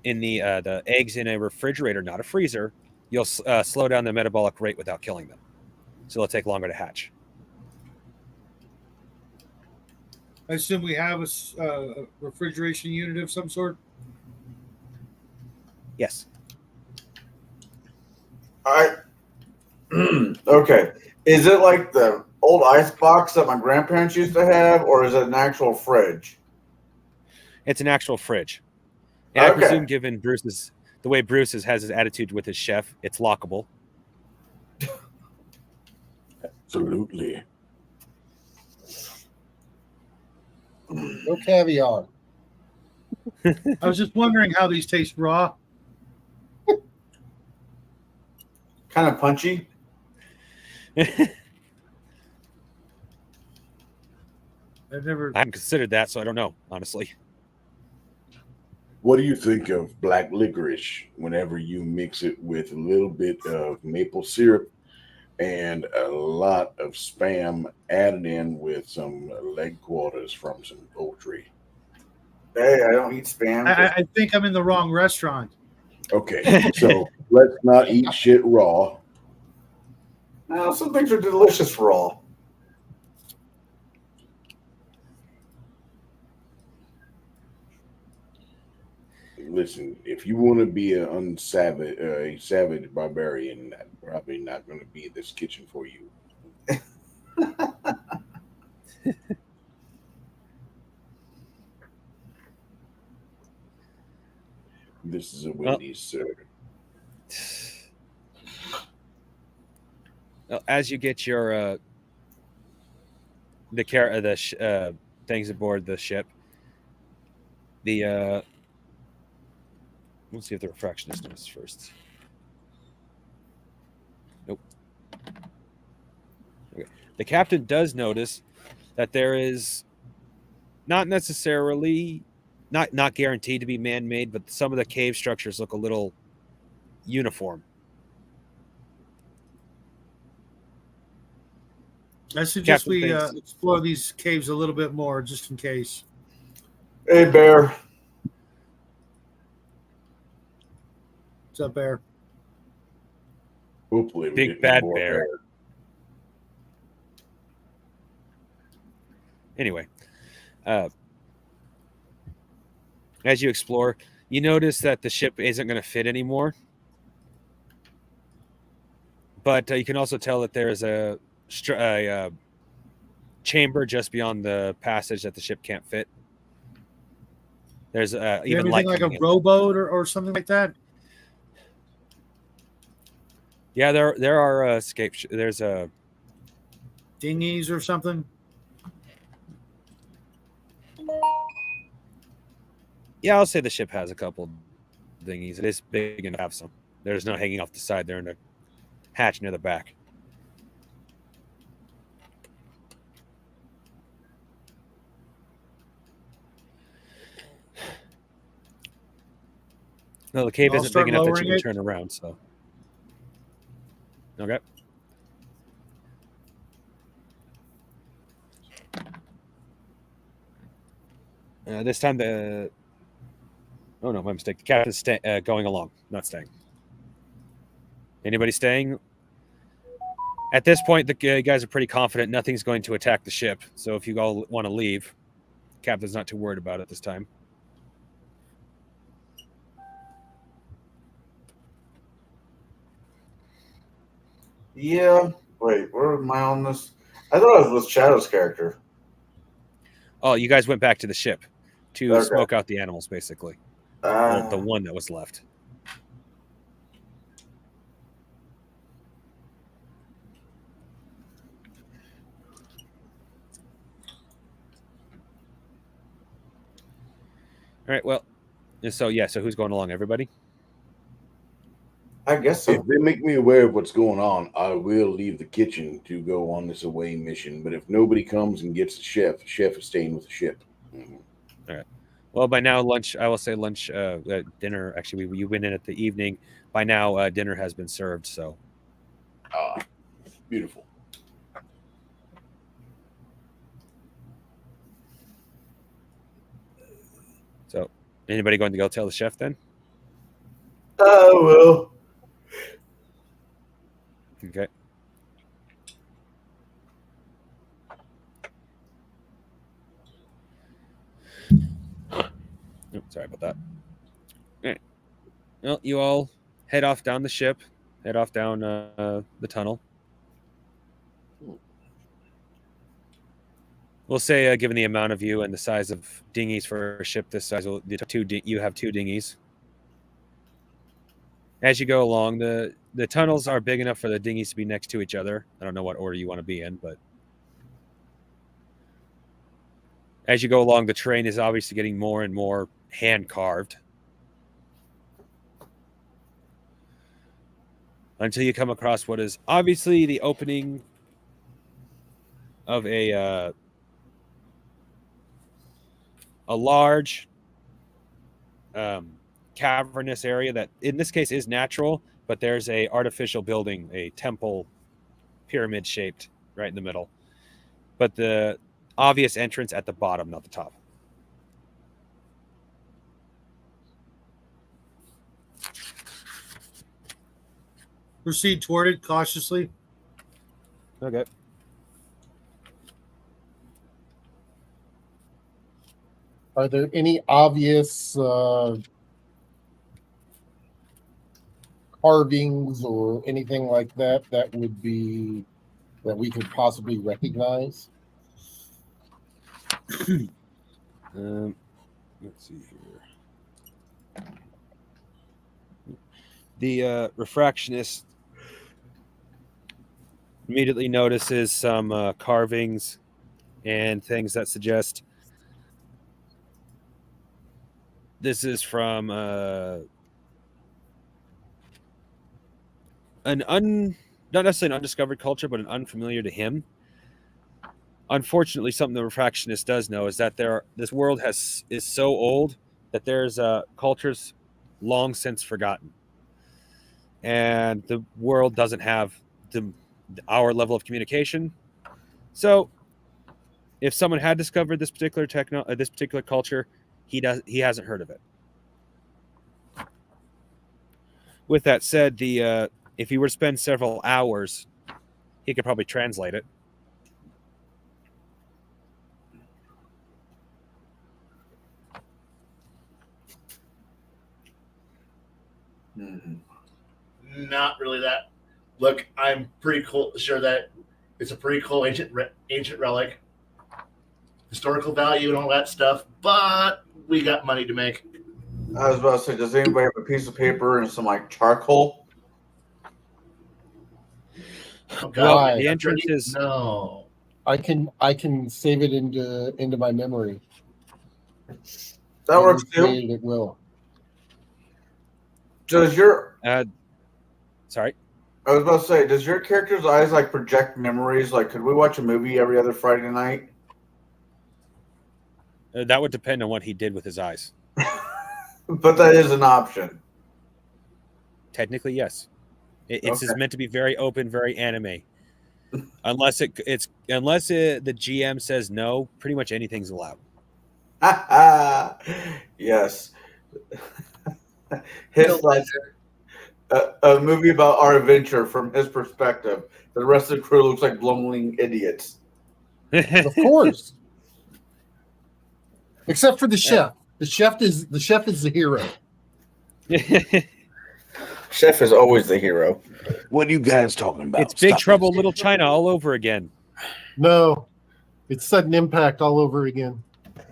eggs in a refrigerator, not a freezer, you'll slow down the metabolic rate without killing them. So it'll take longer to hatch. I assume we have a refrigeration unit of some sort. Yes. Okay. Is it like the old ice box that my grandparents used to have, or is it an actual fridge? It's an actual fridge. And Okay. I presume, given the way Bruce has his attitude with his chef, it's lockable. Absolutely. No caviar. I was just wondering how these taste raw. Kind of punchy. I've I never. haven't considered that, so I don't know, honestly. What do you think of black licorice whenever you mix it with a little bit of maple syrup and a lot of Spam added in with some leg quarters from some poultry? Hey, I don't eat Spam. I think I'm in the wrong restaurant. Okay, so let's not eat shit raw. No, some things are delicious raw. Listen, if you want to be a savage barbarian, that's probably not going to be this kitchen for you. This is a Wendy's, sir. Well, as you get your things aboard the ship, let's see if the refractionist notices first. Nope. Okay. The captain does notice that there is not necessarily not guaranteed to be man-made, but some of the cave structures look a little uniform. I suggest Captain we thinks- explore these caves a little bit more, just in case. Hey, Bear. What's up, Bear? Hopefully, we Big get bad more bear. Anyway, as you explore, you notice that the ship isn't going to fit anymore. But you can also tell that there is a chamber just beyond the passage that the ship can't fit. There's even light Anything like a coming in. rowboat or something like that? Yeah, there are escape. There's a Dinghies or something? yeah. I'll say the ship has a couple dinghies. It is big and have some. There's no hanging off the side. They're in a hatch near the back. No, the cave I'll isn't start big enough that lowering you can it. turn around. So okay. This time the oh no, my mistake. The captain's going along, not staying. Anybody staying? At this point, the guys are pretty confident nothing's going to attack the ship. So if you all want to leave, captain's not too worried about it this time. Yeah. Wait, where am I on this? I thought I was with Shadow's character. Oh, you guys went back to the ship to Okay. smoke out the animals, basically. The Uh, one that was left. All right. Well, so yeah. So who's going along? Everybody. I guess If so. they make me aware of what's going on, I will leave the kitchen to go on this away mission. But if nobody comes and gets the chef is staying with the ship. Mhm. Well, by now lunch. I will say lunch. Dinner. Actually, you went in at the evening. By now, dinner has been served. So Ah, beautiful. anybody going to go tell the chef then? Oh, well. Sorry about that. All right. Well, you all head off down the ship, head off down the tunnel. We'll say, given the amount of you and the size of dinghies for a ship this size, you have 2 dinghies. As you go along, the tunnels are big enough for the dinghies to be next to each other. I don't know what order you want to be in, but as you go along, the terrain is obviously getting more and more hand-carved. Until you come across what is obviously the opening of a large cavernous area that in this case is natural, but there's a artificial building, a temple, pyramid shaped right in the middle, but the obvious entrance at the bottom, not the top. Proceed toward it cautiously. Okay. Are there any obvious carvings or anything like that that would be that we could possibly recognize? Let's see here. The refractionist immediately notices some carvings and things that suggest this is from not necessarily an undiscovered culture, but an unfamiliar to him. Unfortunately, something the refractionist does know is that this world is so old that there's cultures long since forgotten, and the world doesn't have our level of communication. So, if someone had discovered this particular this particular culture, he hasn't heard of it. With that said, if he were to spend several hours, he could probably translate it. Not really that. Look, I'm pretty sure that it's a pretty cool ancient relic, historical value and all that stuff, but we got money to make. I was about to say, does anybody have a piece of paper and some like charcoal? Oh, Well, the entrance is no. I can save it into my memory. That works too. It will. Does your sorry. I was about to say, does your character's eyes like project memories? Like, could we watch a movie every other Friday night? That would depend on what he did with his eyes. But that is an option. Technically, yes. It's Okay. meant to be very open, very anime. Unless the GM says no, pretty much anything's allowed. Yes. His like a movie about our adventure from his perspective. The rest of the crew looks like blumling idiots. Of course. Except for the chef. The chef is the hero. Chef is always the hero. What are you guys talking about? It's Big Stop Trouble this. Little China all over again. No, it's sudden impact all over again,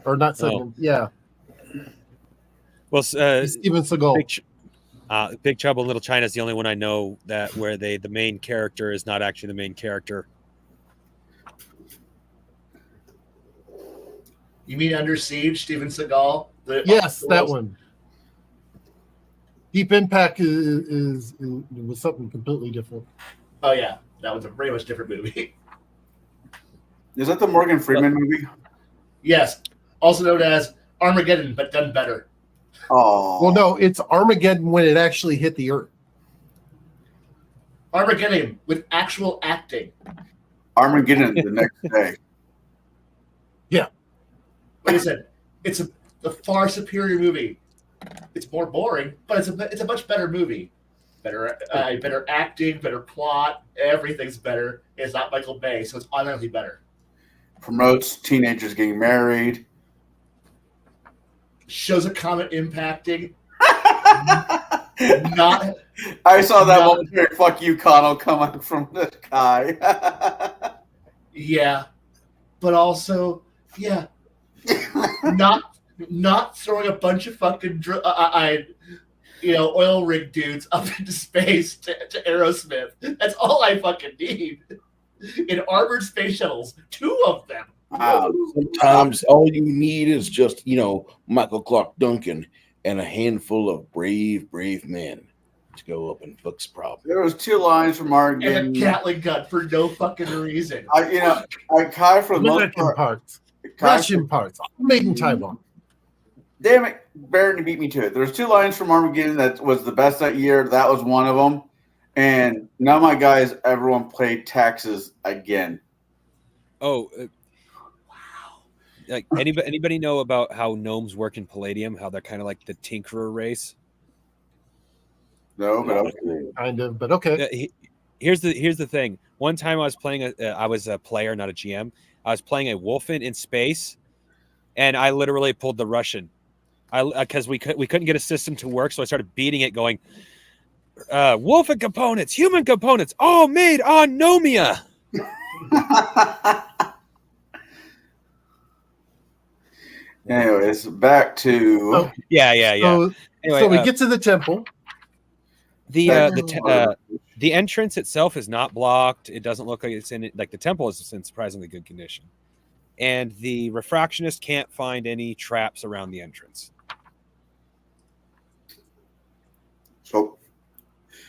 or not sudden. Yeah, Well, it's Steven Seagal. Big Trouble in Little China is the only one I know that where the main character is not actually the main character. You mean Under Siege, Steven Seagal? Yes, that one. Deep Impact was something completely different. Oh yeah, that was a pretty much different movie. Is that the Morgan Freeman movie? Yes, also known as Armageddon, but done better. Oh, Well, no, it's Armageddon when it actually hit the Earth. Armageddon with actual acting. Armageddon the next day. Like I said, it's a far superior movie. It's more boring, but it's a much better movie. Better acting, better plot, everything's better. It's not Michael Bay, so it's automatically better. Promotes teenagers getting married. shows a comet impacting. Not I saw that not- momentary "fuck you, Connell" coming from the sky. yeah, but also not throwing a bunch of fucking oil rig dudes up into space to Aerosmith. That's all I fucking need. In armored space shuttles, 2 of them. Sometimes all you need is just, Michael Clark Duncan and a handful of brave men to go up and fix problems. There was 2 lines from Armageddon. And a Gatling gun for no fucking reason. Kai for the most American part. parts, Kai Russian parts, made in Taiwan. Damn it, Baron beat me to it. There's 2 lines from Armageddon that was the best that year. That was one of them. And none of my guys, everyone played taxes again. Oh, wow! Like anybody know about how gnomes work in Palladium? How they're kind of like the tinkerer race. No, but okay. Kind of, but okay. Here's the thing. One time I was playing I was a player, not a GM. I was playing a Wolfen in space, and I literally pulled the Russian. Because we couldn't get a system to work, so I started beating it, going, Wolfen components, human components, all made on Nomia. Anyways, back to Oh, Yeah. So, Anyway, so we get to the temple. the entrance itself is not blocked. It doesn't look like it's in it. Like the temple is in surprisingly good condition, and the refractionist can't find any traps around the entrance.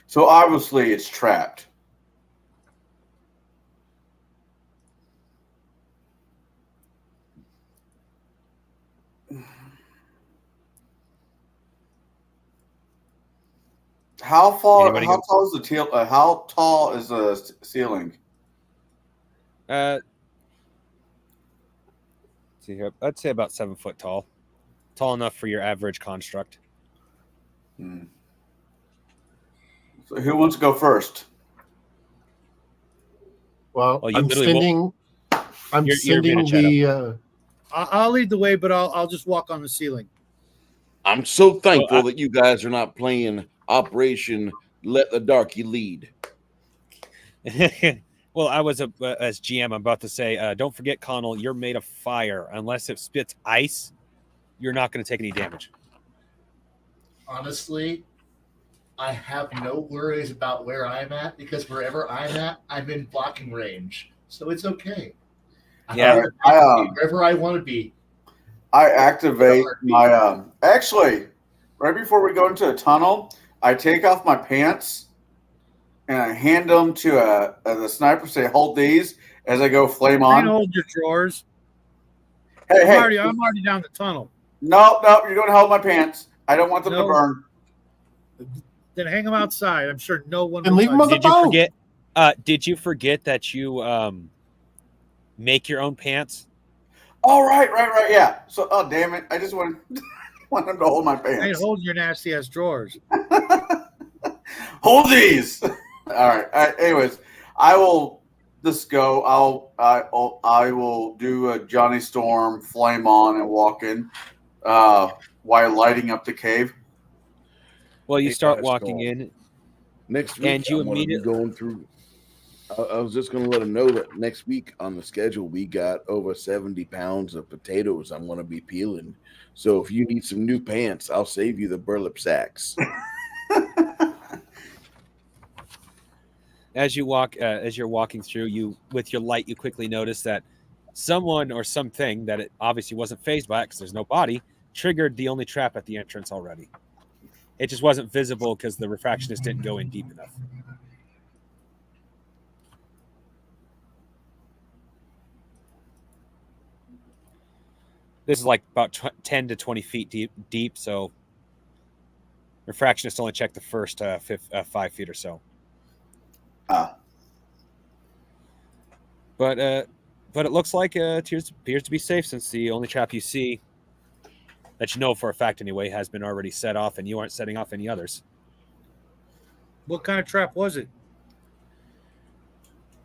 So obviously it's trapped. How tall is the ceiling? See here, I'd say about 7 foot tall, tall enough for your average construct. So who wants to go first? Well, Well, you I'm literally sending. I'm You're sending being a shadow. the. I'll lead the way, but I'll just walk on the ceiling. I'm so thankful that you guys are not playing Operation Let the Darky Lead. Well, I was as GM. I'm about to say, don't forget, Connell, you're made of fire. Unless it spits ice, you're not going to take any damage. Honestly, I have no worries about where I'm at because wherever I'm at, I'm in blocking range, so it's okay. Yeah. Wherever I want to be. I activate my actually right before we go into a tunnel, I take off my pants and I hand them to the sniper. Say, hold these as I go flame on. Hold your drawers. Hey, I'm already down the tunnel. No, you're going to hold my pants. I don't want them to burn. Then hang them outside. I'm sure no one. And leave them on the boat. Did you forget that you make your own pants? Oh, right, yeah. So, oh, damn it. I just want them to hold my pants. Hey, hold your nasty ass drawers. Hold these. All right. Anyways, I will just go. I will do a Johnny Storm, flame on, and walk in while lighting up the cave. Well, you start walking in. Next week, And you I'm gonna be immediately going through. I was just going to let them know that next week on the schedule, we got over 70 pounds of potatoes I'm going to be peeling. So if you need some new pants, I'll save you the burlap sacks. As you're walking through, you with your light, you quickly notice that someone or something that it obviously wasn't phased by it because there's no body triggered the only trap at the entrance already. It just wasn't visible because the refractionist didn't go in deep enough. This is like about 10 to 20 feet deep, so refractionist only checked the first 5 feet or so. But it looks like it appears to be safe since the only trap you see, that you know for a fact anyway, has been already set off, and you aren't setting off any others. What kind of trap was it?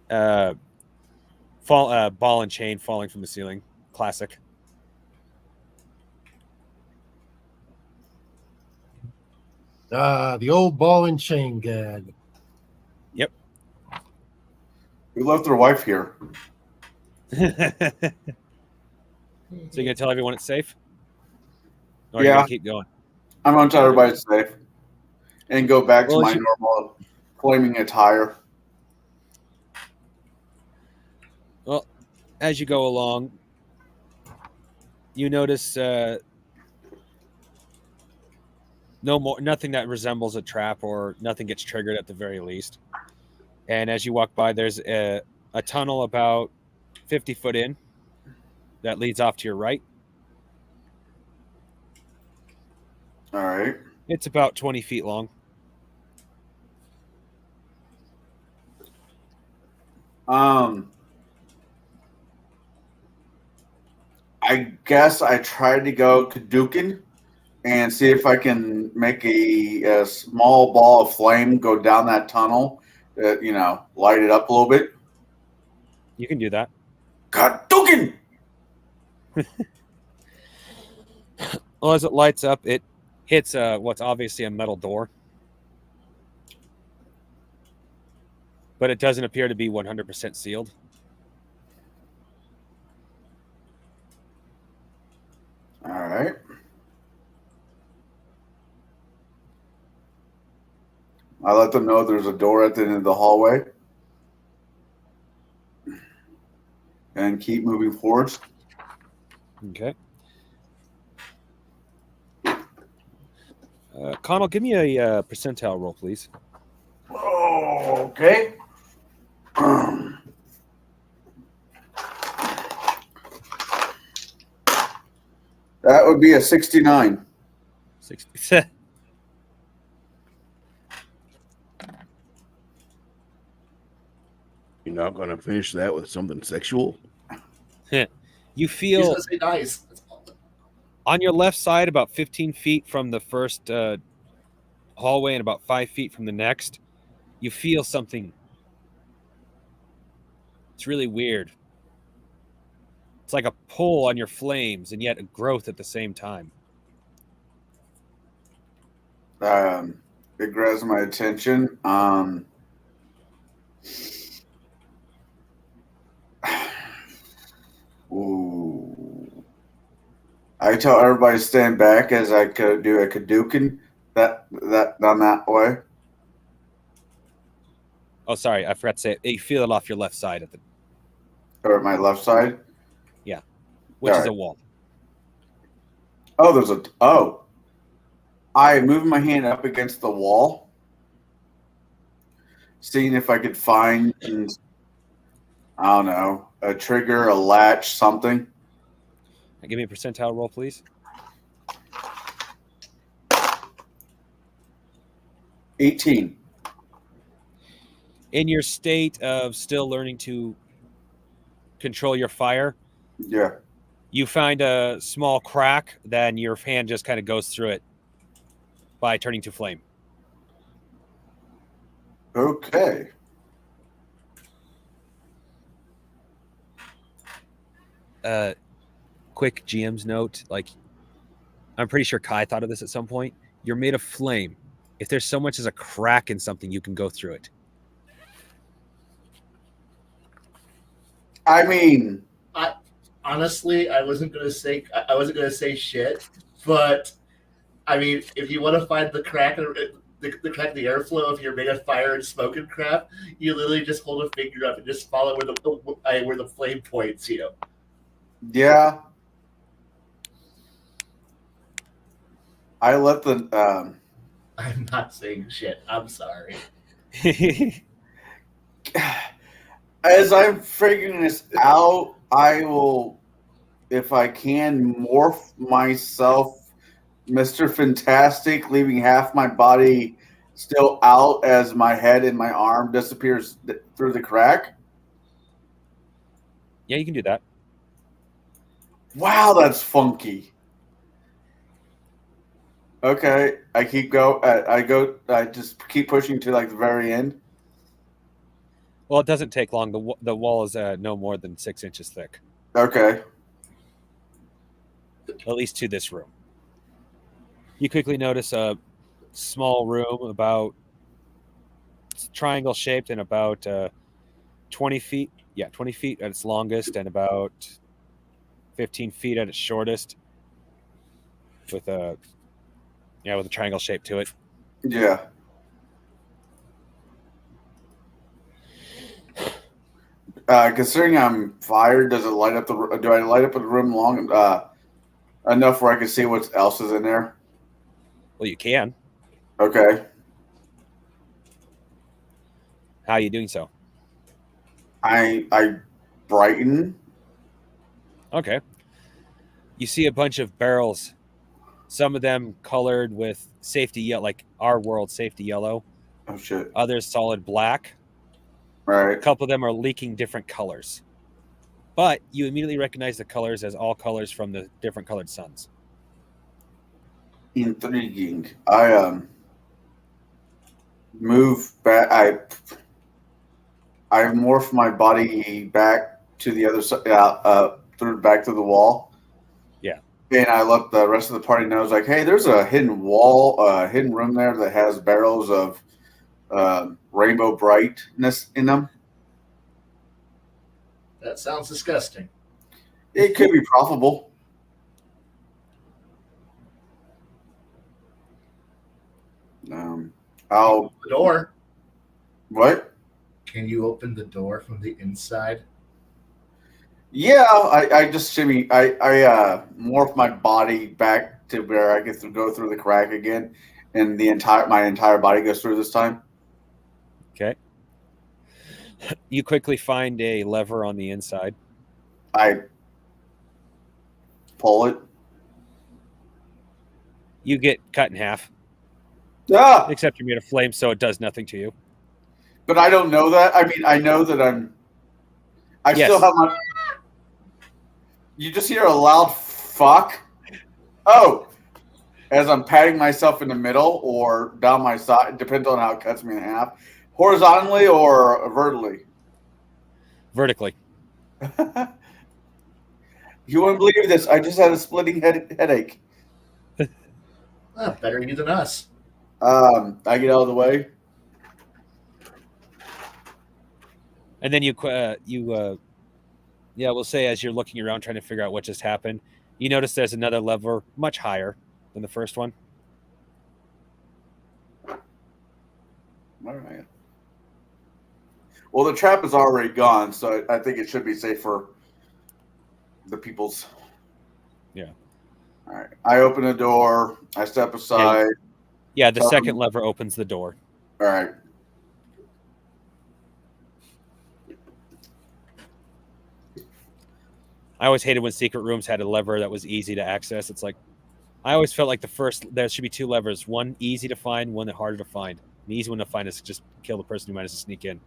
Ball and chain falling from the ceiling. Classic. The old ball and chain gag. We left their wife here. So you're gonna tell everyone it's safe? Or are you Yeah. gonna keep going? I'm going to tell everybody it's safe and go back Well, to my you- normal flaming attire. Well, as you go along, you notice nothing that resembles a trap, or nothing gets triggered at the very least. And as you walk by, there's a tunnel about 50 foot in that leads off to your right. All right. It's about 20 feet long. I guess I tried to go Kadukin and see if I can make a small ball of flame go down that tunnel, light it up a little bit. You can do that. Kadukin! Well, as it lights up, it hits what's obviously a metal door. But it doesn't appear to be 100% sealed. All right. I let them know there's a door at the end of the hallway. And keep moving forward. Okay. Connell, give me a percentile roll, please. Oh, okay. That would be a 69. 60. You're not going to finish that with something sexual? You He's feel gonna say nice. That's all. on your left side, about 15 feet from the first hallway and about 5 feet from the next, you feel something. It's really weird. It's like a pull on your flames and yet a growth at the same time. It grabs my attention. Ooh. I tell everybody to stand back as I could do a Kadukin that down that way. Oh, sorry, I forgot to say it. You feel it off your left side at the, Or my left side. which All is a right. wall. Oh, there's a I moved my hand up against the wall, seeing if I could find, I don't know, a trigger, a latch, something. Give me a percentile roll, please. 18. In your state of still learning to control your fire, Yeah. you find a small crack, then your hand just kind of goes through it by turning to flame. Okay. Quick GM's note, like, I'm pretty sure Kai thought of this at some point. You're made of flame. If there's so much as a crack in something, you can go through it. I mean, Honestly, I wasn't gonna say shit, but I mean, if you want to find the crack, the crack in the airflow, if you're made of fire and smoke and crap, you literally just hold a finger up and just follow where the flame points you. yeah. I let the I'm not saying shit. I'm sorry. as I'm figuring this out, I will, if I can, morph myself, Mr. Fantastic, leaving half my body still out as my head and my arm disappears through the crack. Yeah, you can do that. Wow, that's funky. Okay, I keep go. I just keep pushing to like the very end. Well, it doesn't take long. The wall is no more than 6 inches thick, Okay. at least to this room. You quickly notice a small room, about triangle shaped and about 20 feet. Yeah, 20 feet at its longest and about 15 feet at its shortest, with a triangle shape to it. Yeah. Considering I'm fired, does it light up the? Do I light up the room long enough where I can see what else is in there? Well, you can. Okay. How are you doing so? I brighten. Okay. You see a bunch of barrels, some of them colored with safety yellow, like our world safety yellow. Oh shit! Others solid black. A Right. couple of them are leaking different colors. But you immediately recognize the colors as all colors from the different colored suns. Intriguing. I move back. I morph my body back to the other side, through back to the wall. Yeah. And I let the rest of the party know, like, hey, there's a hidden wall, hidden room there that has barrels of rainbow brightness in them. That sounds disgusting. It could be profitable. I'll The door. what? Can you open the door from the inside? Yeah, I just shimmy. I morph my body back to where I get to go through the crack again, and my entire body goes through this time. Okay. You quickly find a lever on the inside. I pull it. You get cut in half, Ah! except you're made of flame, so it does nothing to you. But I don't know that. I mean, I know that I Yes. still have my. You just hear a loud fuck. Oh, as I'm patting myself in the middle or down my side, depends on how it cuts me in half, horizontally or vertically. Vertically. You wouldn't believe this. I just had a splitting headache. Better you than us. I get out of the way. And then we'll say as you're looking around trying to figure out what just happened, you notice there's another lever much higher than the first one. All right. Well, the trap is already gone, so I think it should be safe for the people's. Yeah. All right. I open the door. I step aside. Yeah, the second lever opens the door. All right. I always hated when secret rooms had a lever that was easy to access. It's like, I always felt like there should be two levers, one easy to find, one harder to find. The easy one to find is just kill the person who managed to sneak in.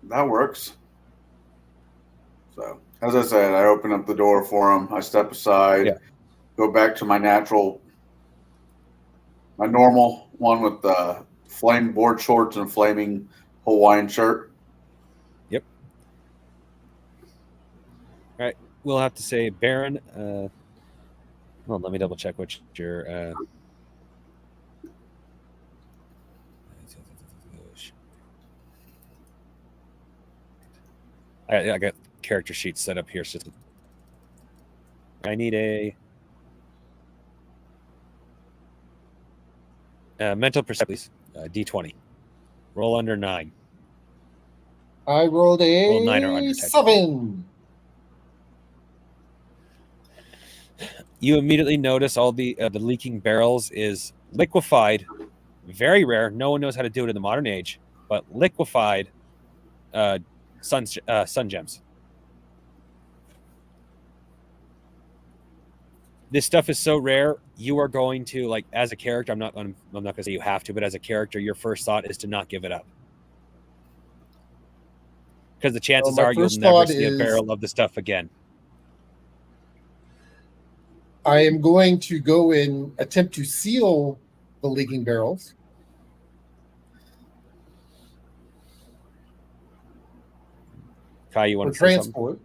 That works. So, as I said, I open up the door for him. I step aside, go back to my normal one with the flame board shorts and flaming Hawaiian shirt. Yep. All right. We'll have to say Baron. Well, let me double check which your. I got character sheets set up here. So I need a mental perception, please. D20. Roll under 9. I rolled Roll 9 or a under. 7. You immediately notice all the leaking barrels is liquefied. Very rare. No one knows how to do it in the modern age, but liquefied sun gems. This stuff is so rare. You are going to, like, as a character, I'm not going to say you have to, but as a character, your first thought is to not give it up, because the chances are you'll never see a barrel of the stuff again. I am going to go and attempt to seal the leaking barrels. Kai, you want for to say transport?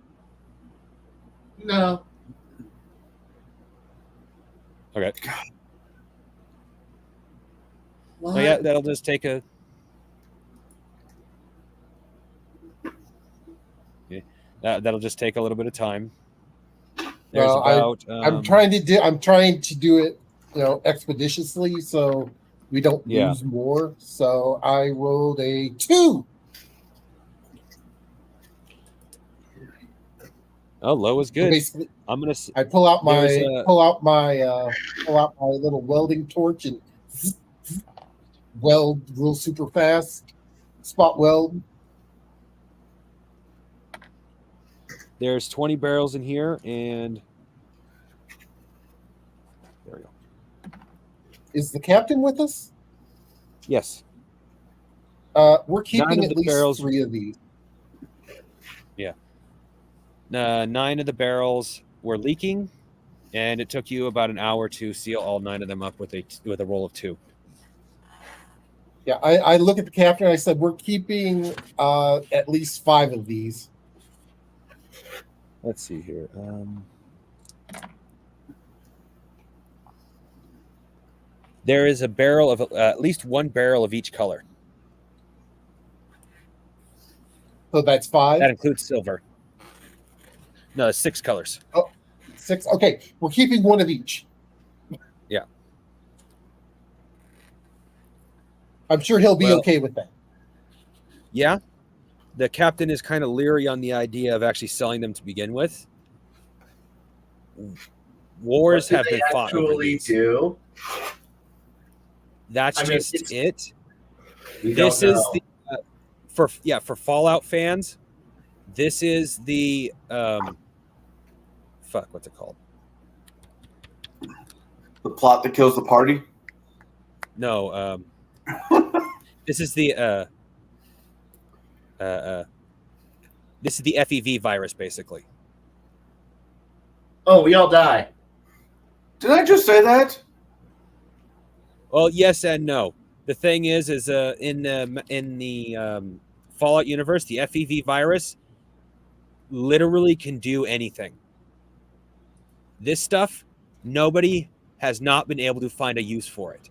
No. Okay. What? Oh yeah, that'll just take a. Yeah, that'll just take a little bit of time. There's Well, about. I'm trying to do it, expeditiously, so we don't Yeah. lose more. So I rolled a 2. Oh, low is So good. basically, I'm gonna. I pull out There's my a- little welding torch and weld real super fast. Spot weld. There's 20 barrels in here, and there we go. Is the captain with us? Yes. We're 9 keeping of at the least barrels. 3 of these. 9 of the barrels were leaking, and it took you about an hour to seal all 9 of them up with a roll of 2. Yeah, I look at the captain and I said, we're keeping at least 5 of these. Let's see here. There is a barrel of at least 1 barrel of each color. So that's 5. That includes silver. No, 6 colors. 6. Okay, we're keeping 1 of each. Yeah. I'm sure he'll be Well- okay with that. Yeah. The captain is kind of leery on the idea of actually selling them to begin with. Wars have been fought over actually these. do. That's I mean, just it's- it. We This don't is know. the for Fallout fans. This is the what's it called? The plot that kills the party. No, this is the this is the FEV virus, basically. Oh, we all die. Did I just say that? Well, yes and no. The thing is in the Fallout universe, the FEV virus literally can do anything. This stuff, nobody has not been able to find a use for it.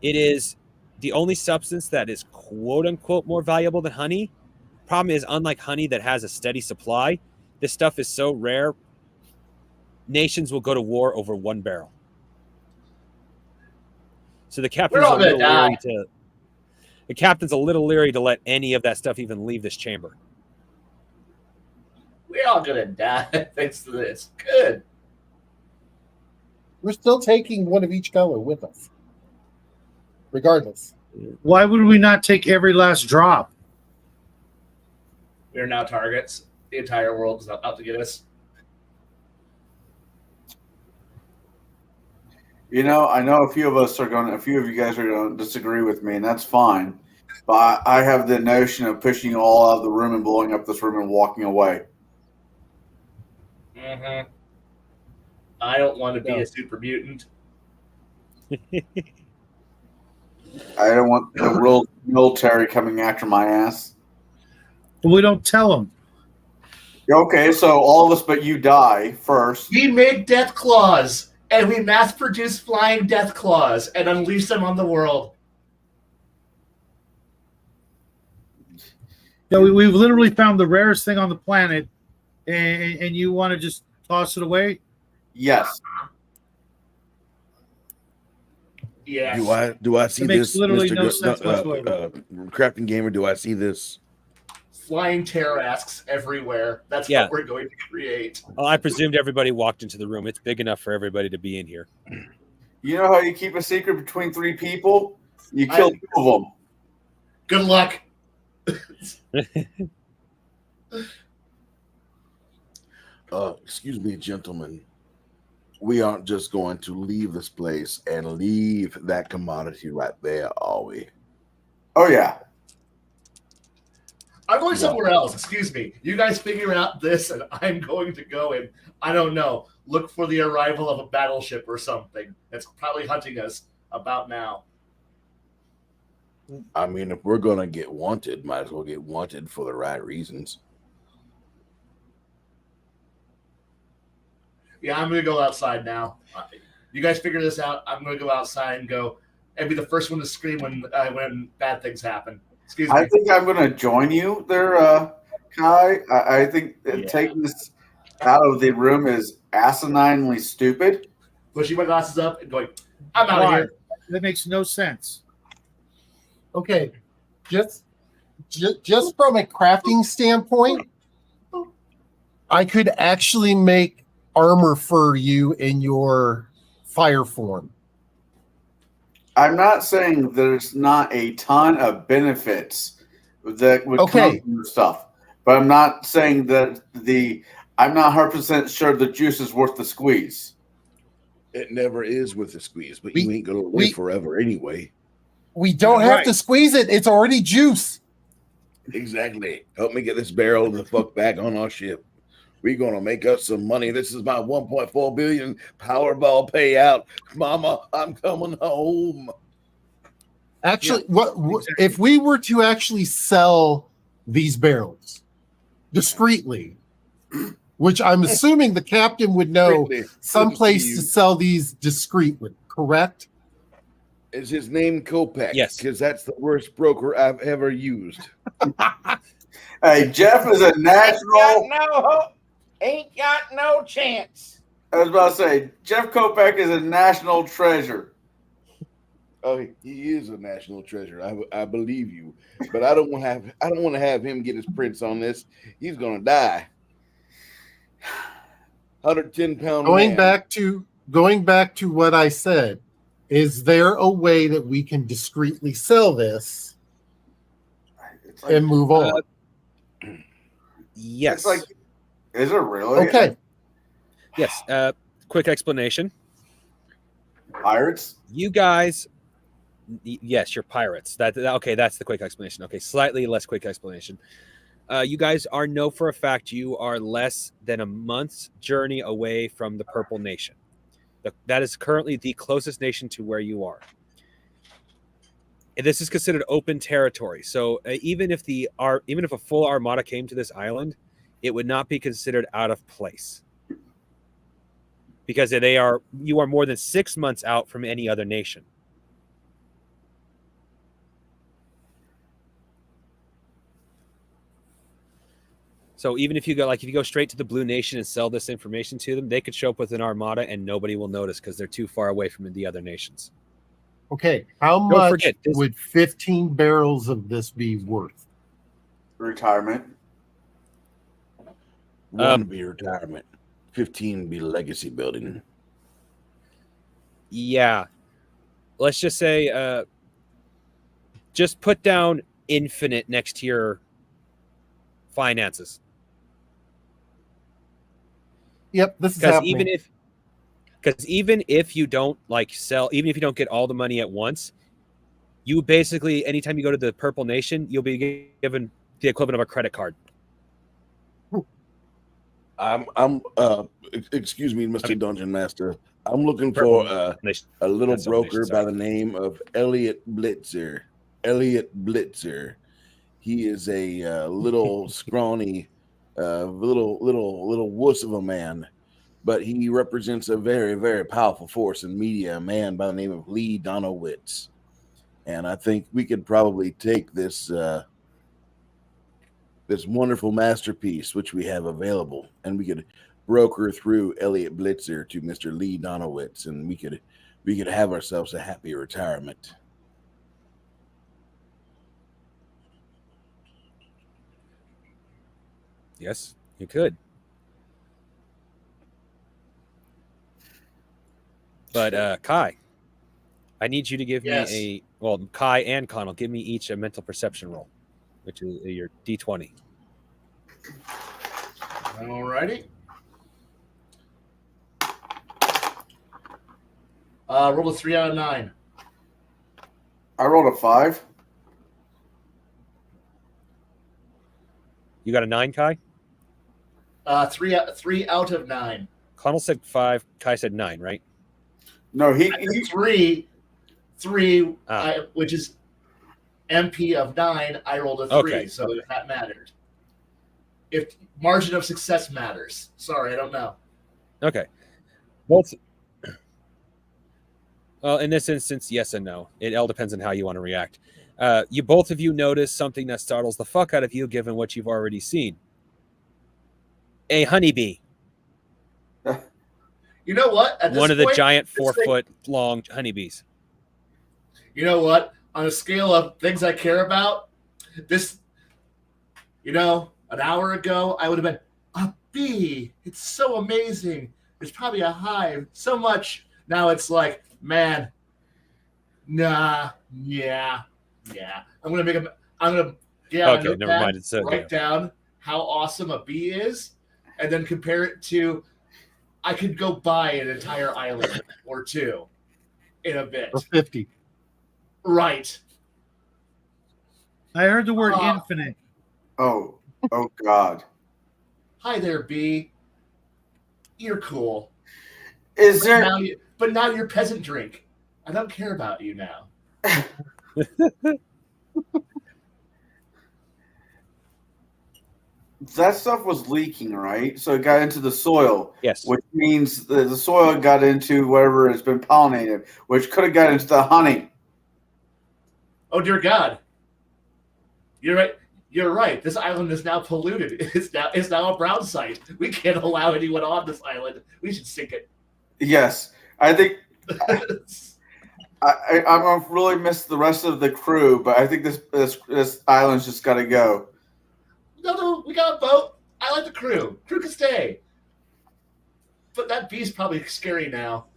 It is the only substance that is quote unquote more valuable than honey. Problem is, unlike honey that has a steady supply, this stuff is so rare, nations will go to war over 1 barrel. So the captain's We're all a little gonna leery to let any of that stuff even leave this chamber. We're all gonna die thanks to this. Good. We're still taking 1 of each color with us. Regardless. Why would we not take every last drop? We're now targets. The entire world is out to get us. I know a few of you guys are going to disagree with me, and that's fine. But I have the notion of pushing you all out of the room and blowing up this room and walking away. Mm-hmm. I don't want to be No. a super mutant. I don't want the real military coming after my ass. But we don't tell them. Okay, so all of us but you die first. We make death claws, and we mass produce flying death claws and unleash them on the world. Yeah, we've literally found the rarest thing on the planet, and you want to just toss it away? Yes. Yes. Do I see It makes this, literally Mr. no sense whatsoever. Crafting Gamer? Do I see this? Flying terrasks everywhere. That's Yeah. what we're going to create. Well, I presumed everybody walked into the room. It's big enough for everybody to be in here. You know how you keep a secret between 3 people? You kill 2 of them. Good luck. Excuse me, gentlemen. We aren't just going to leave this place and leave that commodity right there, are we? Oh, yeah. I'm going somewhere else. Excuse me. You guys figure out this, and I'm going to go and, I don't know, look for the arrival of a battleship or something that's probably hunting us about now. I mean, if we're going to get wanted, might as well get wanted for the right reasons. Yeah, I'm going to go outside now. You guys figure this out. I'm going to go outside and go and be the first one to scream when bad things happen. Excuse me. I think I'm going to join you there, Kai. I think taking this out of the room is asininely stupid. Pushing my glasses up and going, I'm out of Why? here. That makes no sense. Okay, just from a crafting standpoint, I could actually make armor for you in your fire form. I'm not saying there's not a ton of benefits that would come from this stuff, but I'm not saying that I'm not 100% sure the juice is worth the squeeze. It never is with the squeeze, but you ain't gonna live forever anyway. We don't have to squeeze it. It's already juice. Exactly. Help me get this barrel the fuck back on our ship. We're gonna make us some money. This is my 1.4 billion Powerball payout. Mama, I'm coming home. Actually, if we were to actually sell these barrels discreetly, which I'm assuming the captain would know someplace to sell these discreetly, correct? Is his name Kopeck? Yes. Because that's the worst broker I've ever used. Hey, Jeff is a natural. Ain't got no chance. I was about to say, Jeff Kopeck is a national treasure. Oh, he is a national treasure. I believe you, but I don't want to have him get his prints on this. He's gonna die. 110-pound. Going back to what I said. Is there a way that we can discreetly sell this and move on? Yes. It's like, is it really? Okay. Yes. Quick explanation. Pirates? You guys, yes, you're pirates. Okay, that's the quick explanation. Okay, slightly less quick explanation. You guys know for a fact you are less than a month's journey away from the Purple Nation. That is currently the closest nation to where you are. And this is considered open territory. So even if a full armada came to this island, it would not be considered out of place. Because you are more than 6 months out from any other nation. So even if you go straight to the Blue Nation and sell this information to them, they could show up with an armada and nobody will notice because they're too far away from the other nations. Okay, how much would 15 barrels of this be worth? Retirement. 1 be retirement. 15 be legacy building. Yeah. Let's just say just put down infinite next to your finances. Yep, this is happening. Even if you don't sell, even if you don't get all the money at once, you basically, anytime you go to the Purple Nation, you'll be given the equivalent of a credit card. Excuse me, Mr. Dungeon Master. I'm looking for a little broker by the name of Elliot Blitzer. Elliot Blitzer. He is a little scrawny, little wuss of a man, but he represents a very, very powerful force in media. A man by the name of Lee Donowitz, and I think we could probably take this this wonderful masterpiece which we have available, and we could broker through Elliot Blitzer to Mr. Lee Donowitz, and we could have ourselves a happy retirement. Yes, you could. But Kai, I need you to give me Kai and Connell, give me each a mental perception roll, which is your D20. Alrighty. Roll a 3 out of 9. I rolled a 5. You got a 9, Kai? 3 out of 9. Connell said 5. Kai said 9, right? No, he 3, which is MP of 9. I rolled a 3, okay. So if that mattered. If margin of success matters. Sorry, I don't know. Okay. Well, in this instance, yes and no. It all depends on how you want to react. You both of you notice something that startles the fuck out of you, given what you've already seen. A honeybee. You know what? At this One of the point, giant this thing- 4-foot long honeybees. You know what? On a scale of things I care about, this, an hour ago, I would have been, a bee. It's so amazing. There's probably a hive. So much. Now it's like, man, nah, yeah. I'm going to make Okay, never mind. It's write down how awesome a bee is, and then compare it to, I could go buy an entire island or two in a bit. For 50. Right. I heard the word infinite. Oh God. Hi there, bee. You're cool. Is there? But now you're peasant drink. I don't care about you now. That stuff was leaking, right? So it got into the soil. Yes. Which means the soil got into whatever has been pollinated, which could have got into the honey. Oh dear God. You're right. This island is now polluted. It's now a brown site. We can't allow anyone on this island. We should sink it. Yes, I think I'm gonna really miss the rest of the crew, but I think this island's just got to go. No, we got a boat. I like the crew. Crew can stay. But that bee's probably scary now.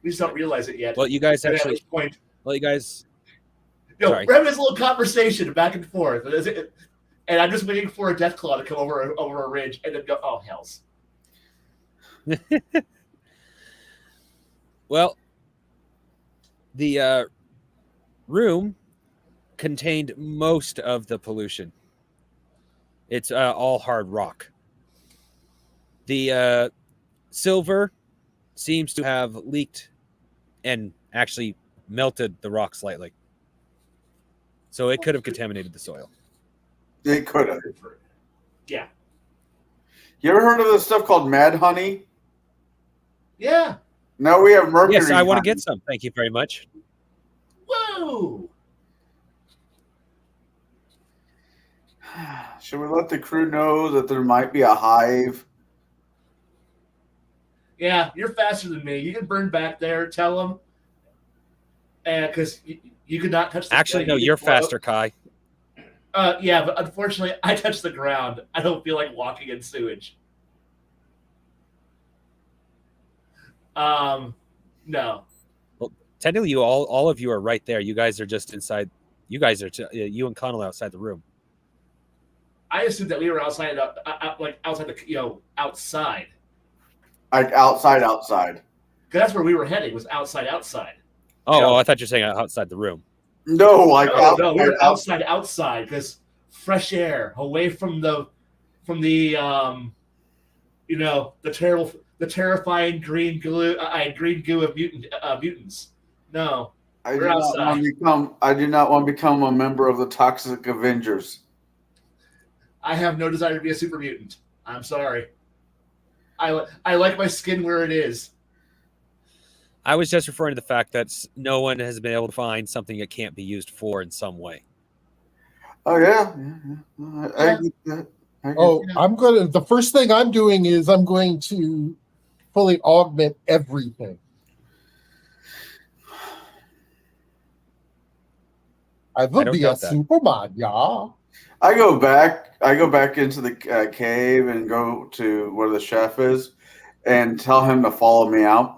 We just don't realize it yet. Well, you guys And at actually. this point, Well, you guys. we're having this little conversation back and forth, and I'm just waiting for a deathclaw to come over a ridge and then go, oh hells. Well, the room contained most of the pollution. It's all hard rock. The silver seems to have leaked and actually melted the rock slightly. So it could have contaminated the soil. It could have. Yeah. You ever heard of this stuff called mad honey? Yeah. Now we have mercury. Yes, I want to honey. get some. Thank you very much. Whoa. Should we let the crew know that there might be a hive? Yeah, you're faster than me. You can burn back there. Tell them. Because you could not touch the Actually, no, you're faster, Kai. Yeah, but unfortunately, I touch the ground. I don't feel like walking in sewage. No. Well, technically, all of you are right there. You guys are just inside. You guys are you and Connell outside the room. I assumed that we were outside, outside the outside. Like outside. Because that's where we were heading. Was outside. Oh, I thought you were saying outside the room. No, like No, we were outside because fresh air away from the terrifying green goo of mutants. No, I do not want to become a member of the Toxic Avengers. I have no desire to be a super mutant. I'm sorry. I like my skin where it is. I was just referring to the fact that no one has been able to find something it can't be used for in some way. Oh yeah. I get that. The first thing I'm doing is I'm going to fully augment everything. I will be a Superman, yeah. I go back into the cave and go to where the chef is and tell him to follow me out.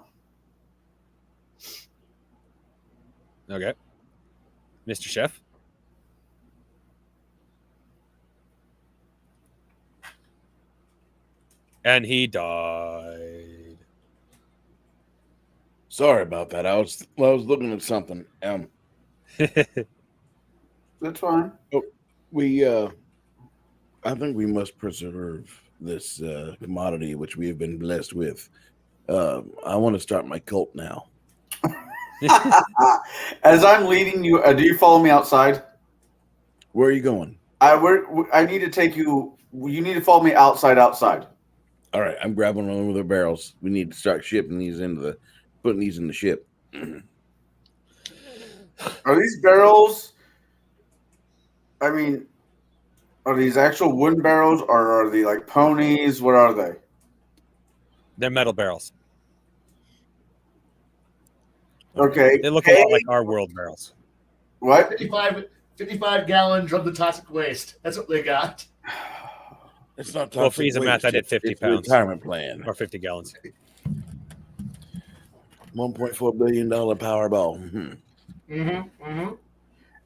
Okay. Mr. Chef? And he died. Sorry about that. I was looking at something. That's fine. I think we must preserve this commodity which we have been blessed with. I want to start my cult now. As I'm leading you, do you follow me outside? Where are you going? I need to take you. You need to follow me outside. All right, I'm grabbing one of the barrels. We need to start shipping these putting these in the ship. Are these barrels? I mean, are these actual wooden barrels, or are they like ponies? What are they? They're metal barrels. Okay. They look a lot like our world barrels. What? 55 gallon drum the toxic waste. That's what they got. It's not Well, for ease of math, I did 50 it's a pounds. retirement plan. Or 50 gallons. $1.4 billion Powerball.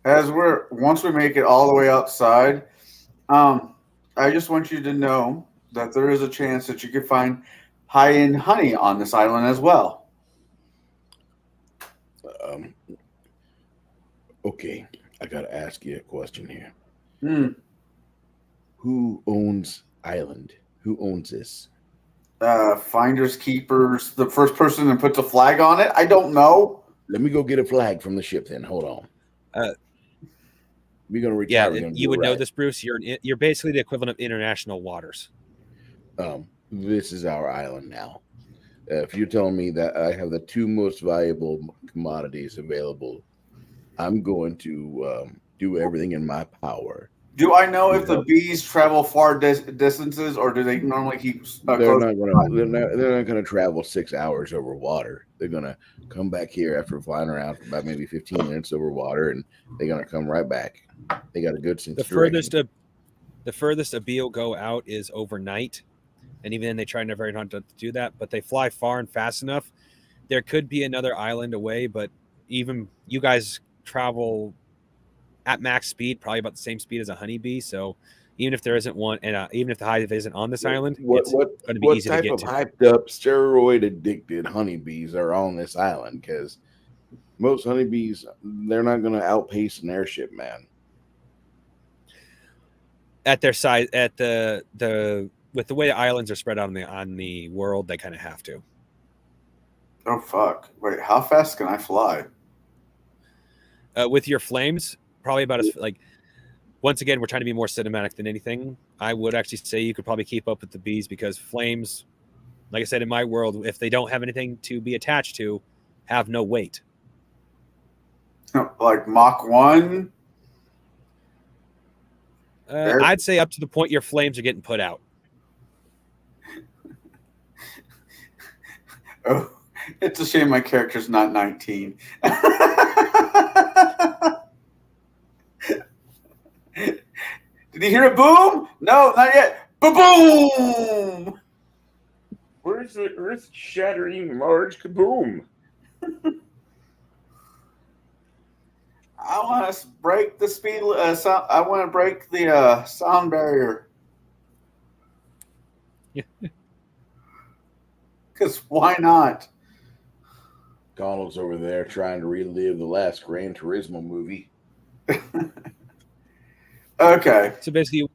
As once we make it all the way outside, I just want you to know that there is a chance that you could find high-end honey on this island as well. Okay, I gotta ask you a question here. Hmm. Who owns Island? Who owns this? Finders keepers. The first person that puts a flag on it. I don't know. Let me go get a flag from the ship. Then hold on. We're gonna Yeah, retire. you would know this, Bruce. You're basically the equivalent of international waters. This is our island now. If you're telling me that I have the two most valuable commodities available, I'm going to do everything in my power. Do I know if the bees travel far distances, or do they normally keep? They're not going to travel 6 hours over water. They're going to come back here after flying around for about maybe 15 minutes over water, and they're going to come right back. They got a good sense of direction. The furthest a bee will go out is overnight, and even then they try very hard to do that. But they fly far and fast enough. There could be another island away, but even you guys travel at max speed, probably about the same speed as a honeybee. So even if there isn't one, and even if the hive isn't on this island, it's going to be easy to get to. What type of hyped up, steroid addicted honeybees are on this island? Because most honeybees, they're not going to outpace an airship, man. At their size, at the with the way islands are spread out on the world, they kind of have to. Oh fuck! Wait, how fast can I fly? With your flames, probably about as like. Once again, we're trying to be more cinematic than anything. I would actually say you could probably keep up with the bees because flames, like I said, in my world, if they don't have anything to be attached to, have no weight. Like Mach 1? I'd say up to the point your flames are getting put out. Oh, it's a shame my character's not 19. Did you hear a boom? No, not yet. Ba-boom! Where's the earth-shattering large kaboom? I want to break the speed. Sound, I want to break the sound barrier. Because why not? Donald's over there trying to relive the last Gran Turismo movie. Okay. So basically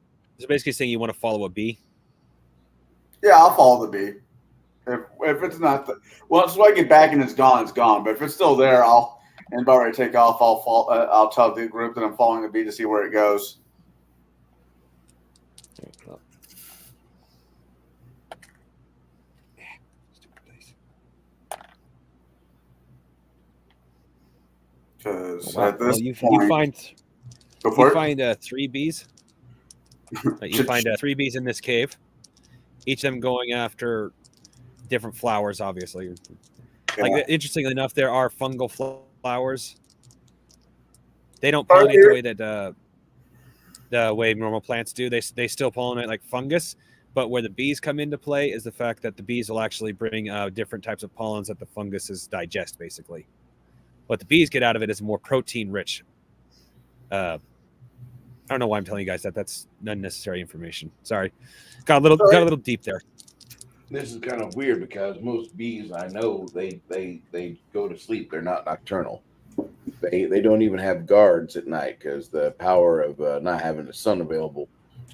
saying you want to follow a bee. Yeah, I'll follow the bee. If it's not once I get back and it's gone, it's gone. But if it's still there, and about ready to take off, I'll tell the group that I'm following the bee to see where it goes. Because at this point, you find 3 bees. You find 3 bees in this cave. Each of them going after different flowers, obviously. Yeah. Like interestingly enough, there are fungal flowers. They don't pollinate the way that the way normal plants do. They still pollinate like fungus, but where the bees come into play is the fact that the bees will actually bring different types of pollens that the funguses digest, basically. What the bees get out of it is more protein rich. I don't know why I'm telling you guys that. That's unnecessary information. Sorry, got a little deep there. This is kind of weird because most bees I know they go to sleep. They're not nocturnal. They don't even have guards at night because the power of not having the sun available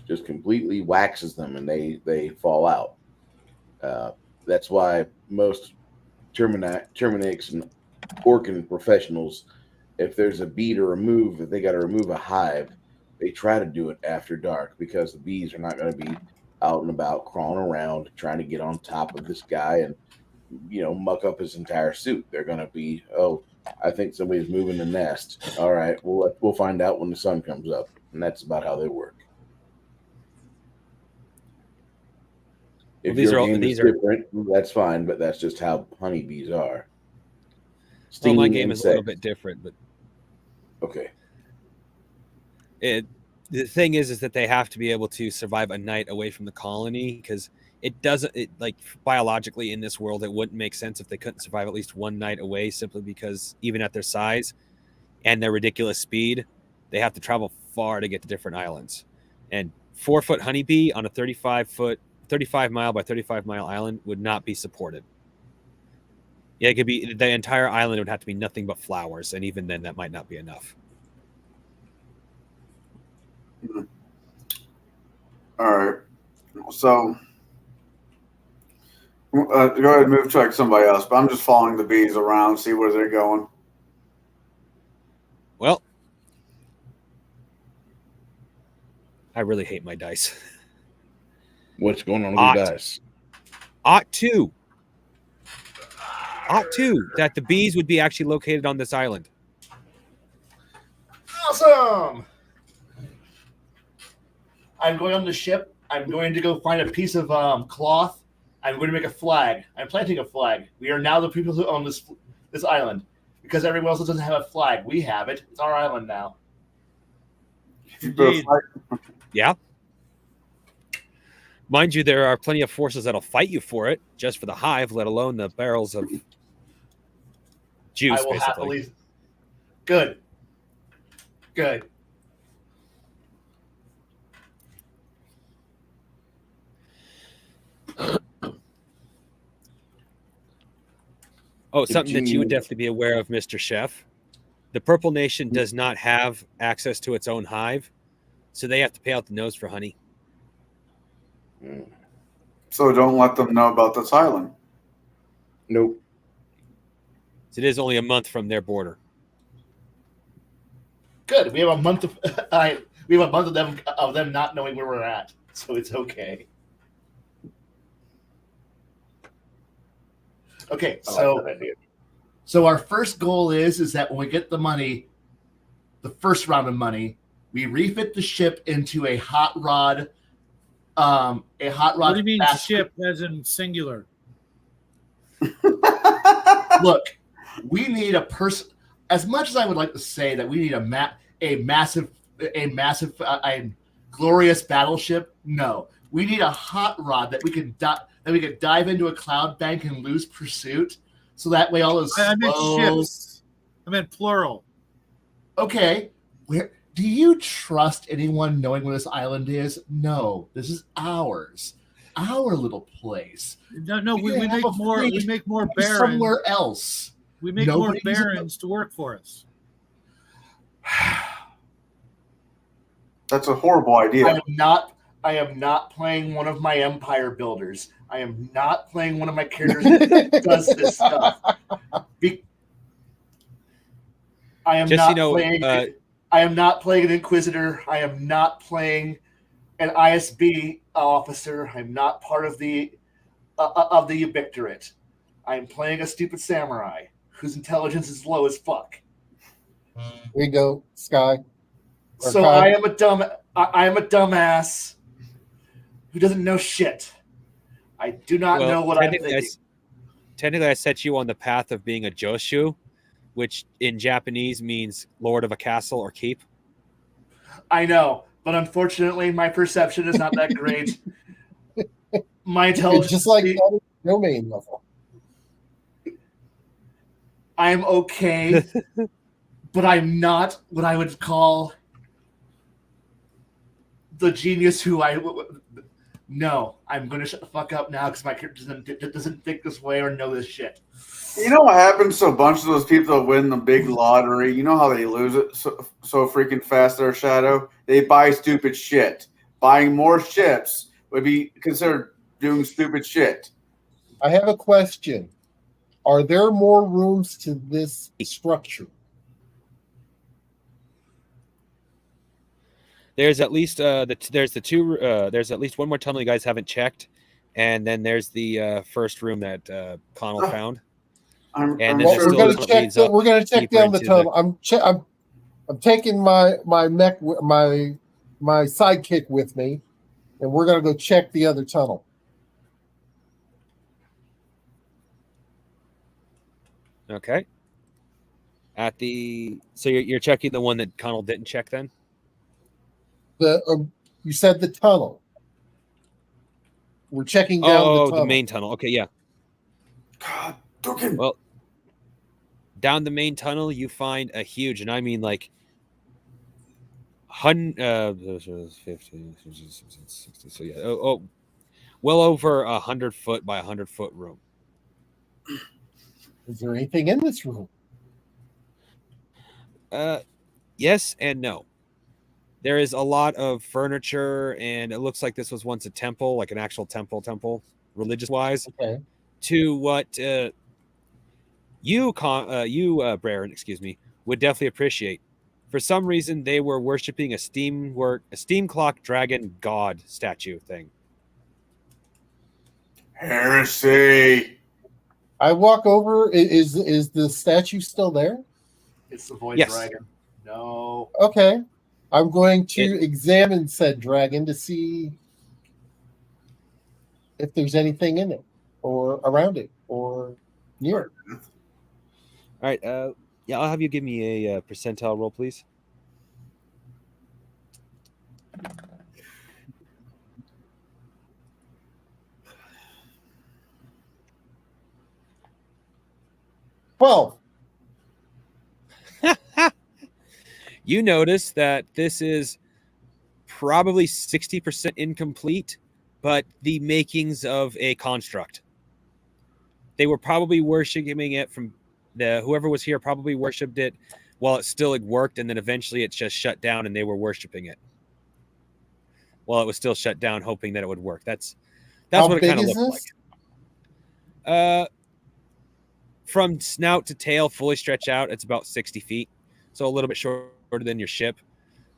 just completely waxes them and they fall out. That's why most terminics and orkin professionals, if there's a bee to remove, if they got to remove a hive, they try to do it after dark because the bees are not going to be out and about crawling around trying to get on top of this guy and muck up his entire suit. They're going to be, I think somebody's moving the nest. All right, we'll find out when the sun comes up, and that's about how they work. If Well, your game is different, that's fine, but that's just how honeybees are. Well, my Stinging game is a little bit insects. different, but Okay. the thing is that they have to be able to survive a night away from the colony, because like biologically in this world, it wouldn't make sense if they couldn't survive at least one night away, simply because even at their size and their ridiculous speed, they have to travel far to get to different islands. And 4-foot honeybee on a 35 mile by 35 mile island would not be supported. Yeah, it could be the entire island would have to be nothing but flowers, and even then that might not be enough. All right. So go ahead and move to like somebody else, but I'm just following the bees around, see where they're going. Well, I really hate my dice. What's going on with the dice? Ought to that the bees would be actually located on this island. Awesome! I'm going on the ship. I'm going to go find a piece of cloth. I'm going to make a flag. I'm planting a flag. We are now the people who own this island. Because everyone else doesn't have a flag. We have it. It's our island now. Yeah. Mind you, there are plenty of forces that'll fight you for it, just for the hive, let alone the barrels of juice, I will basically. happily. Good. Oh, something that you would definitely be aware of, Mr. Chef. The Purple Nation does not have access to its own hive, so they have to pay out the nose for honey. So don't let them know about this island. Nope. So it is only a month from their border. Good. We have a month of of them not knowing where we're at, so it's okay. Okay, so our first goal is that when we get the money, the first round of money, we refit the ship into a hot rod. What do you mean ship as in singular? Look, we need a person. As much as I would like to say that we need a massive, glorious battleship, no, we need a hot rod that we could dive into a cloud bank and lose pursuit, so that way all those. I meant ships. I meant plural. Okay, where do you trust anyone knowing where this island is? No, this is ours, our little place. No, we make more. We make more barons somewhere else. We make more barons to work for us. That's a horrible idea. I am not playing one of my empire builders. I am not playing one of my characters that does this stuff. I am not playing an Inquisitor. I am not playing an ISB officer. I'm not part of the Ubictorate. I'm playing a stupid samurai whose intelligence is low as fuck. Here you go, Sky. So I am a dumbass who doesn't know shit. I do not know what I'm thinking. Technically, I set you on the path of being a Joshu, which in Japanese means Lord of a Castle or Keep. I know, but unfortunately, my perception is not that great. My intelligence it's just like domain level. I'm okay, but I'm not what I would call the genius who I. No, I'm going to shut the fuck up now because my character doesn't think this way or know this shit. You know what happens to a bunch of those people that win the big lottery? You know how they lose it so freaking fast, their shadow? They buy stupid shit. Buying more ships would be considered doing stupid shit. I have a question. Are there more rooms to this structure? There's at least there's at least one more tunnel you guys haven't checked, and then there's the first room that Connell found. I'm And then Well, there's sure still we're this gonna one check. leads up We're gonna check deeper down the into the- tunnel. I'm taking my sidekick with me, and we're gonna go check the other tunnel. Okay. So you're checking the one that Connell didn't check then? You said the tunnel. We're checking down the tunnel. The main tunnel. Okay, yeah. God, Dugan. Well, down the main tunnel, you find a huge, and I mean like 50, 60, so yeah. Well over 100-foot by 100-foot room. Is there anything in this room? Yes and no. There is a lot of furniture, and it looks like this was once a temple, like an actual temple, religious-wise. Okay. To what Braren, excuse me, would definitely appreciate. For some reason, they were worshiping a steam clock dragon god statue thing. Heresy. I walk over. Is the statue still there? It's the Void Yes. Dragon. No. Okay. I'm going to examine said dragon to see if there's anything in it, or around it, or near it. All right. Yeah, I'll have you give me a percentile roll, please. Well, You notice that this is probably 60% incomplete, but the makings of a construct. They were probably worshiping it from whoever was here probably worshipped it while it still worked, and then eventually it just shut down and they were worshiping it while it was still shut down, hoping that it would work. That's how what it big kind of is looked this? like. From snout to tail, fully stretched out, it's about 60 feet, so a little bit shorter than your ship,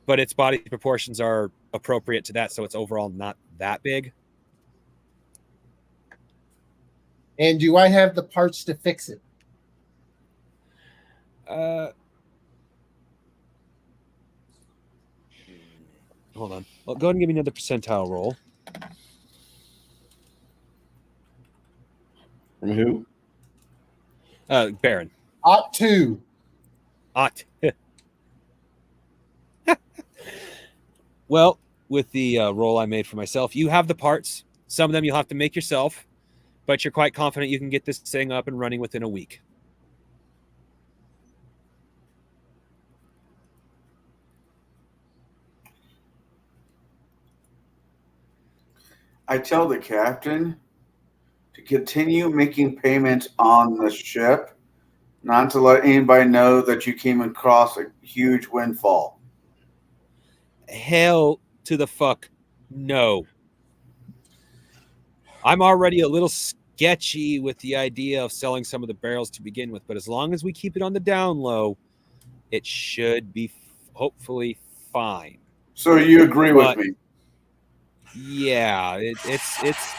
but its body proportions are appropriate to that, so it's overall not that big. And do I have the parts to fix it? Hold on. Well, go ahead and give me another percentile roll. From who? Baron. Ought to. Well, with the roll I made for myself, you have the parts. Some of them you'll have to make yourself, but you're quite confident you can get this thing up and running within a week. I tell the captain to continue making payments on the ship, not to let anybody know that you came across a huge windfall. Hell to the fuck no. I'm already a little sketchy with the idea of selling some of the barrels to begin with, but as long as we keep it on the down low, it should be hopefully fine. So you agree with me? Yeah, it's.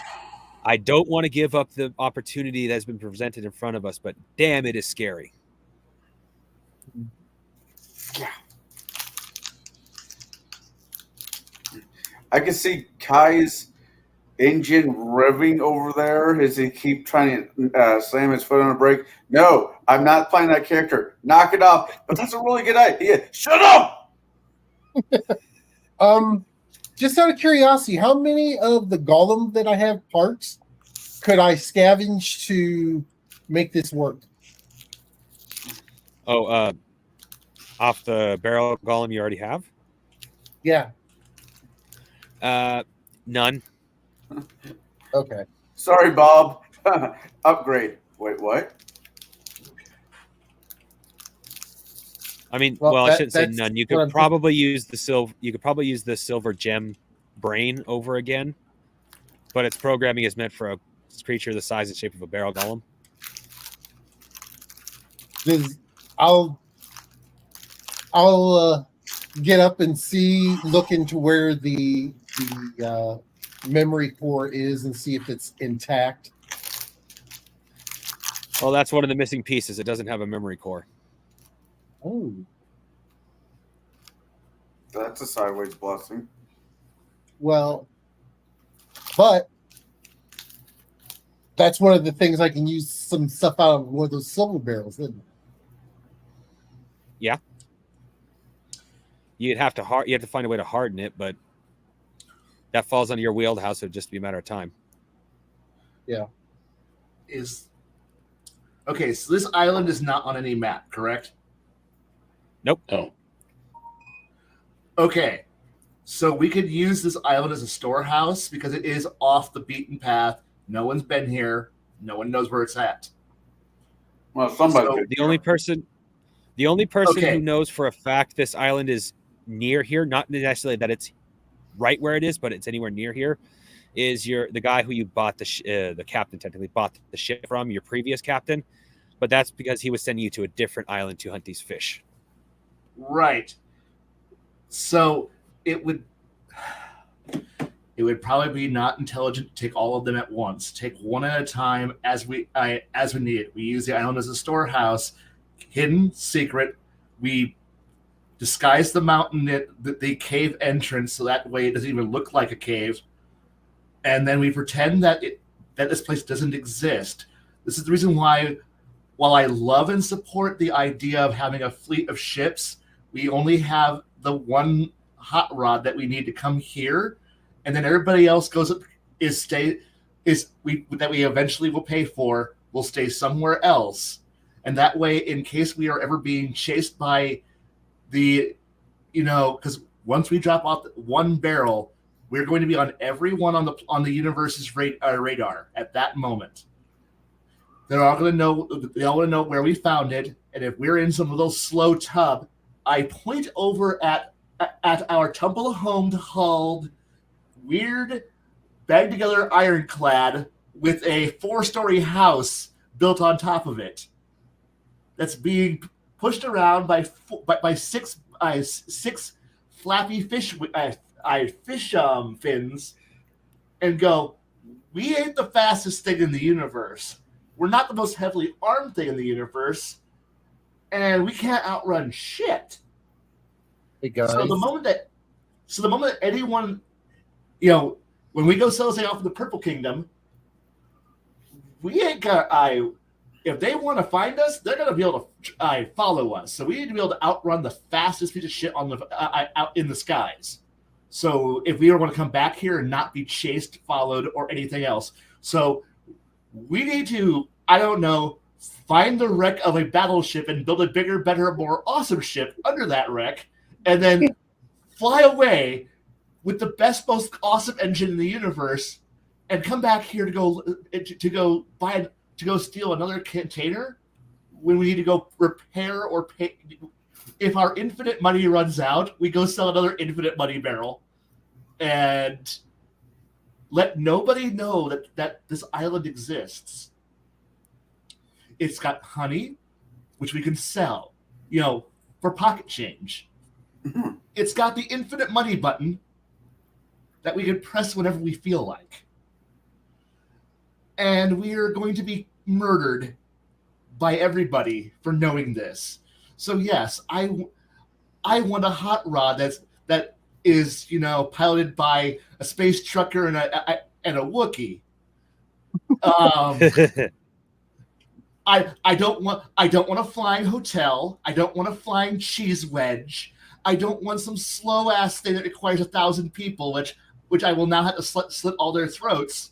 I don't want to give up the opportunity that has been presented in front of us, but damn, it is scary. Yeah. I can see Kai's engine revving over there as he keep trying to slam his foot on the brake. No, I'm not playing that character. Knock it off. But that's a really good idea. Shut up! Just out of curiosity, how many of the golem that I have parts could I scavenge to make this work? Oh, off the barrel golem you already have? Yeah. None. Okay. Sorry, Bob. Upgrade. Wait, what? I mean, Well, I shouldn't say that's none. You what could I'm probably use the silver. You could probably use the silver gem brain over again, but its programming is meant for a creature the size and shape of a barrel golem. I'll get up and look into where the memory core is and see if it's intact. Well, that's one of the missing pieces. It doesn't have a memory core. Oh, That's a sideways blessing. well, but that's one of the things I can use some stuff out of one of those silver barrels, isn't it? Yeah. You have to find a way to harden it, but that falls under your wheelhouse. So it'd just be a matter of time. Okay, so this island is not on any map, correct? Nope. No. Okay, so we could use this island as a storehouse because it is off the beaten path. No one's been here. No one knows where it's at. Well, somebody So- could. The only person Okay. who knows for a fact this island is near here, not necessarily that it's right where it is, but it's anywhere near here, is the guy who you bought the captain technically bought the ship from, your previous captain, but that's because he was sending you to a different island to hunt these fish. Right. So it would probably be not intelligent to take all of them at once. Take one at a time as we need it. We use the island as a storehouse, hidden, secret. We disguise the mountain, the cave entrance, so that way it doesn't even look like a cave. And then we pretend that this place doesn't exist. This is the reason why, while I love and support the idea of having a fleet of ships, we only have the one hot rod that we need to come here, and then everybody else that we eventually will pay for will stay somewhere else. And that way, in case we are ever being chased by because once we drop off one barrel, we're going to be on every one on the universe's radar at that moment. They're all going to know. They all want to know where we found it, and if we're in some little slow tub, I point over at our tumble-homed, hulled, weird, bag-together ironclad with a 4-story house built on top of it. That's being pushed around by six flappy fish fins, and go, we ain't the fastest thing in the universe. We're not the most heavily armed thing in the universe, and we can't outrun shit. Hey guys, So the moment that anyone, when we go sell something off in the Purple Kingdom, we ain't gonna. If they want to find us, they're gonna be able to follow us. So we need to be able to outrun the fastest piece of shit on out in the skies. So if we want to come back here and not be chased, followed, or anything else, so we need to, I don't know, find the wreck of a battleship and build a bigger, better, more awesome ship under that wreck, and then fly away with the best, most awesome engine in the universe, and come back here to go steal another container when we need to go repair or pay. If our infinite money runs out, we go sell another infinite money barrel and let nobody know that this island exists. It's got honey, which we can sell, for pocket change. It's got the infinite money button that we can press whenever we feel like. And we are going to be murdered by everybody for knowing this. So yes, I want a hot rod that is piloted by a space trucker and a Wookiee. I don't want a flying hotel. I don't want a flying cheese wedge. I don't want some slow ass thing that requires 1,000 people, which I will now have to slit all their throats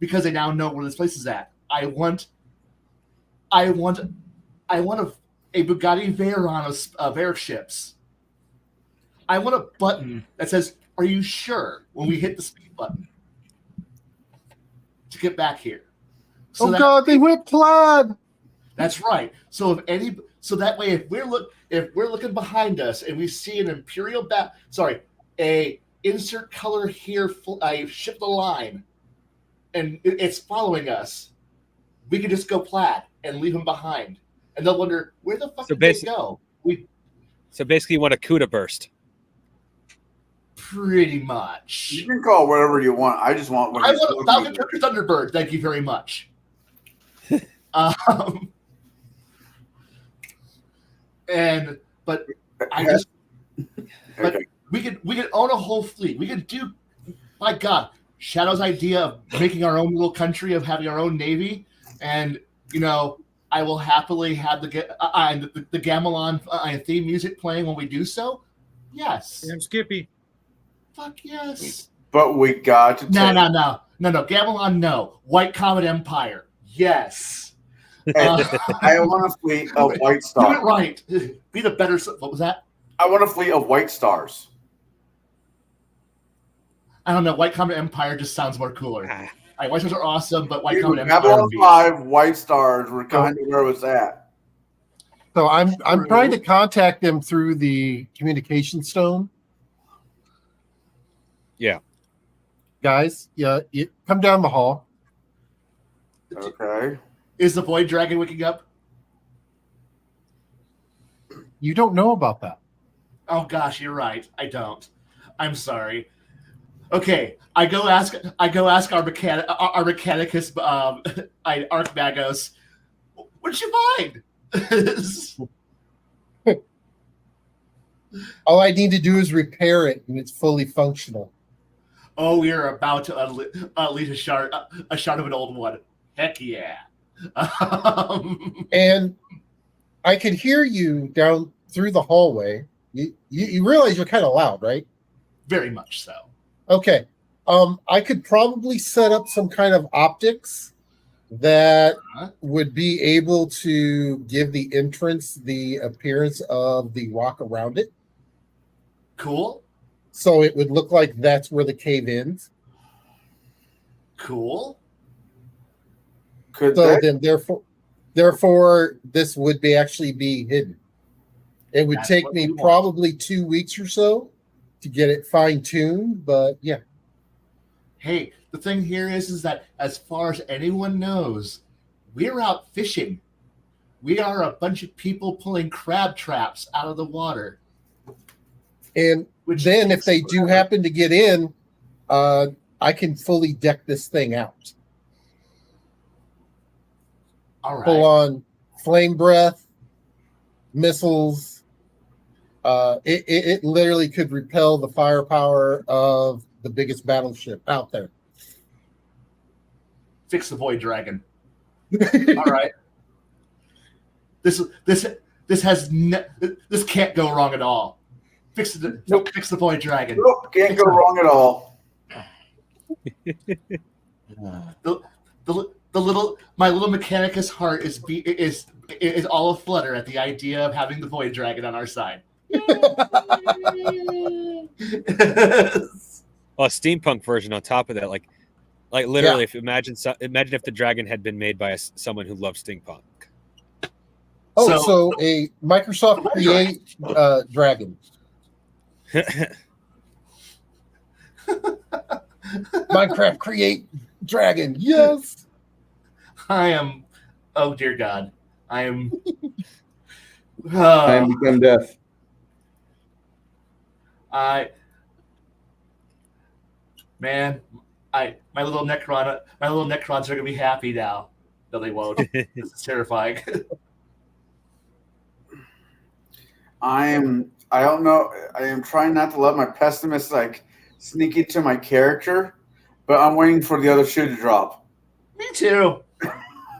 because they now know where this place is at. I want a Bugatti Veyron of airships. I want a button that says, "Are you sure?" when we hit the speed button to get back here. So God, they went plaid. That's right. So that way, if we're looking behind us and we see an Imperial a insert color here, I ship the line, and it's following us, we can just go plaid and leave them behind, and they'll wonder where the fuck did they go. So basically, you want a CUDA burst. Pretty much. You can call whatever you want. I just want. I want a Falcon Turkish Thunderbird. Thank you very much. But we could own a whole fleet. We could do, my God, Shadow's idea of making our own little country, of having our own navy, and I will happily have the Gamelon theme music playing when we do so. Yes. Damn Skippy. Fuck yes. But we got to No. Gamelon, no. White Comet Empire. Yes. I want a fleet of white Do stars. it right. Be the better. What was that? I want a fleet of white stars. I don't know. White Comet Empire just sounds more cooler. White stars are awesome, but White Dude, Comet Empire. Babylon 5 white stars were kind of where it was at. So I'm trying to contact them through the communication stone. Yeah. Guys, yeah, you come down the hall. Okay. Is the Void Dragon waking up? You don't know about that. Oh gosh, you're right. I don't. I'm sorry. Okay, I go ask our Mechanicus, Archmagos. What did you find? All I need to do is repair it, and it's fully functional. Oh, we are about to unleash a shard of an old one. Heck yeah! And I could hear you down through the hallway. You realize you're kind of loud, right? Very much so. Okay. I could probably set up some kind of optics that would be able to give the entrance the appearance of the rock around it. Cool. So it would look like that's where the cave ends. Cool. Therefore, this would be actually be hidden. It would take me probably 2 weeks or so to get it fine-tuned, but yeah. Hey, the thing here is that as far as anyone knows, we're out fishing. We are a bunch of people pulling crab traps out of the water. And then if they do happen to get in, I can fully deck this thing out. All right. Full on flame breath, missiles. It literally could repel the firepower of the biggest battleship out there. Fix the Void Dragon. All right. This can't go wrong at all. Fix the Void Dragon. Nope, can't go wrong at all. My little Mechanicus heart is all aflutter at the idea of having the Void Dragon on our side. A steampunk version on top of that, like literally. If imagine if the dragon had been made by someone who loved steampunk. Oh, so a Microsoft Create dragon. Minecraft Create dragon. Yes. I am. Oh dear God. I am. I am become death. My little Necrons are gonna be happy now. No, they won't. This is terrifying. I don't know. I am trying not to let my pessimist sneak into my character, but I'm waiting for the other shoe to drop. Me too.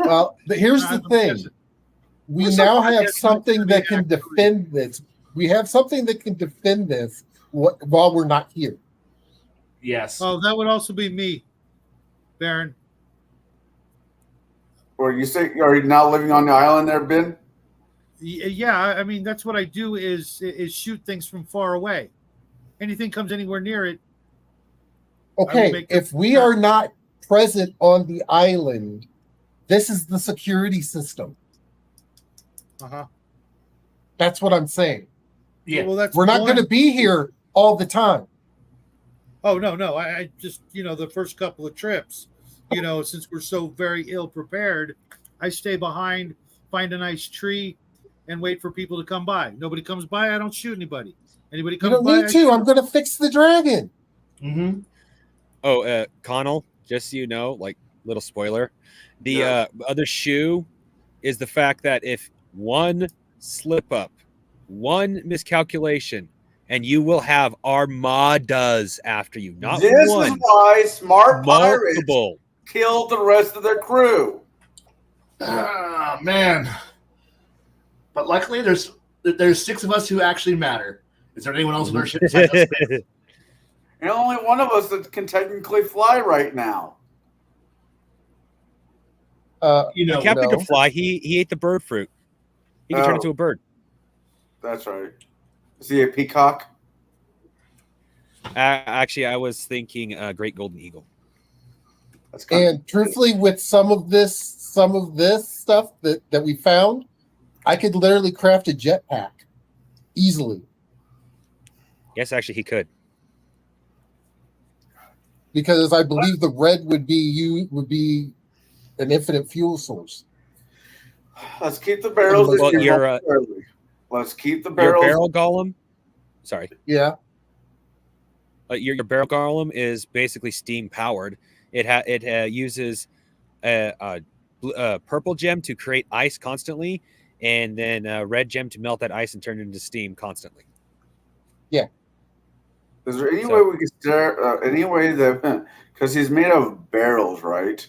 Well, here's the thing. We now have something that can defend this. We have something that can defend this while we're not here. Yes. Oh, that would also be me, Baron. Or you say, are you now living on the island there, Ben? Yeah, I mean that's what I do is shoot things from far away. Anything comes anywhere near it. Okay, if we are not present on the island, this is the security system. That's what I'm saying. Yeah. Well, we're not going to be here all the time. Oh no! I just the first couple of trips, since we're so very ill prepared, I stay behind, find a nice tree, and wait for people to come by. Nobody comes by, I don't shoot anybody. Anybody comes by, you don't need to. I'm going to fix the dragon. Mm-hmm. Oh, Connell, just so you know, like little spoiler, the other shoe is the fact that if one slip up, one miscalculation, and you will have armadas after you, not This one, is why smart pirates multiple. killed the rest of their crew. Ah, man. But luckily, there's 6 of us who actually matter. Is there anyone else on our ship besides us? And only one of us that can technically fly right now. You know, The captain no. can fly. He ate the bird fruit. He can turn Oh. into a bird. That's right. Is he a peacock? Actually, I was thinking great golden eagle. That's kind And truthfully, with some of this stuff that we found, I could literally craft a jetpack easily Yes, actually, he could. because I believe the red would be an infinite fuel source. Let's keep the barrels. Well, in here your momentarily. Let's keep the your barrels. barrel golem. Sorry, Yeah, your barrel golem is basically steam powered. It uses a purple gem to create ice constantly, and then a red gem to melt that ice and turn it into steam constantly. Is there any So- way we could start? Any way that because he's made of barrels, right?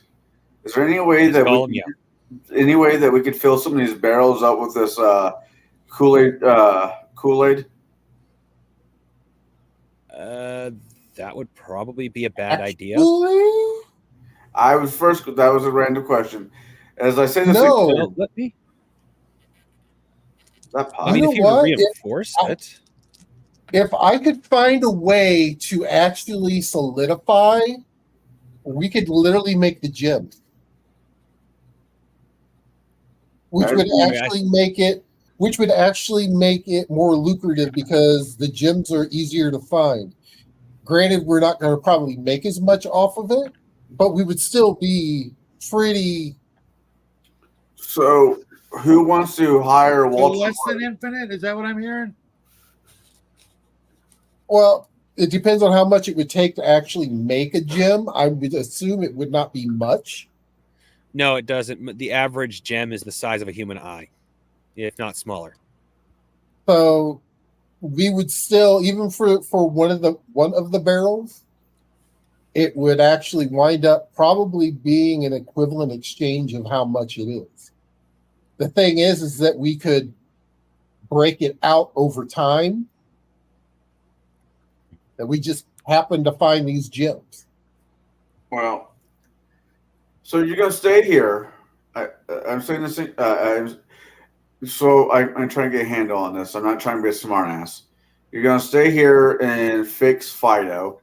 Is there any way His that golem, we any way that we could fill some of these barrels up with this Kool-Aid? Kool-Aid. That would probably be a bad idea. Actually, I was first. That was a random question. As I say this, No. Well, let me. that I mean, know if you what? reinforce it, if I could find a way to actually solidify, we could literally make the gym, which would actually make it more lucrative because the gems are easier to find. Granted, we're not going to probably make as much off of it, but we would still be pretty. So, who wants to hire So Walter? less than infinite? Is that what I'm hearing? Well, it depends on how much it would take to actually make a gem. I would assume it would not be much. no, it doesn't. The average gem is the size of a human eye, if not smaller. So we would still, even for one of the barrels, it would actually wind up probably being an equivalent exchange of how much it is. The thing is that we could break it out over time. That we just happen to find these gems. Well, so you're gonna stay here. I'm saying this. I'm trying to get a handle on this. I'm not trying to be a smartass. You're gonna stay here and fix Fido,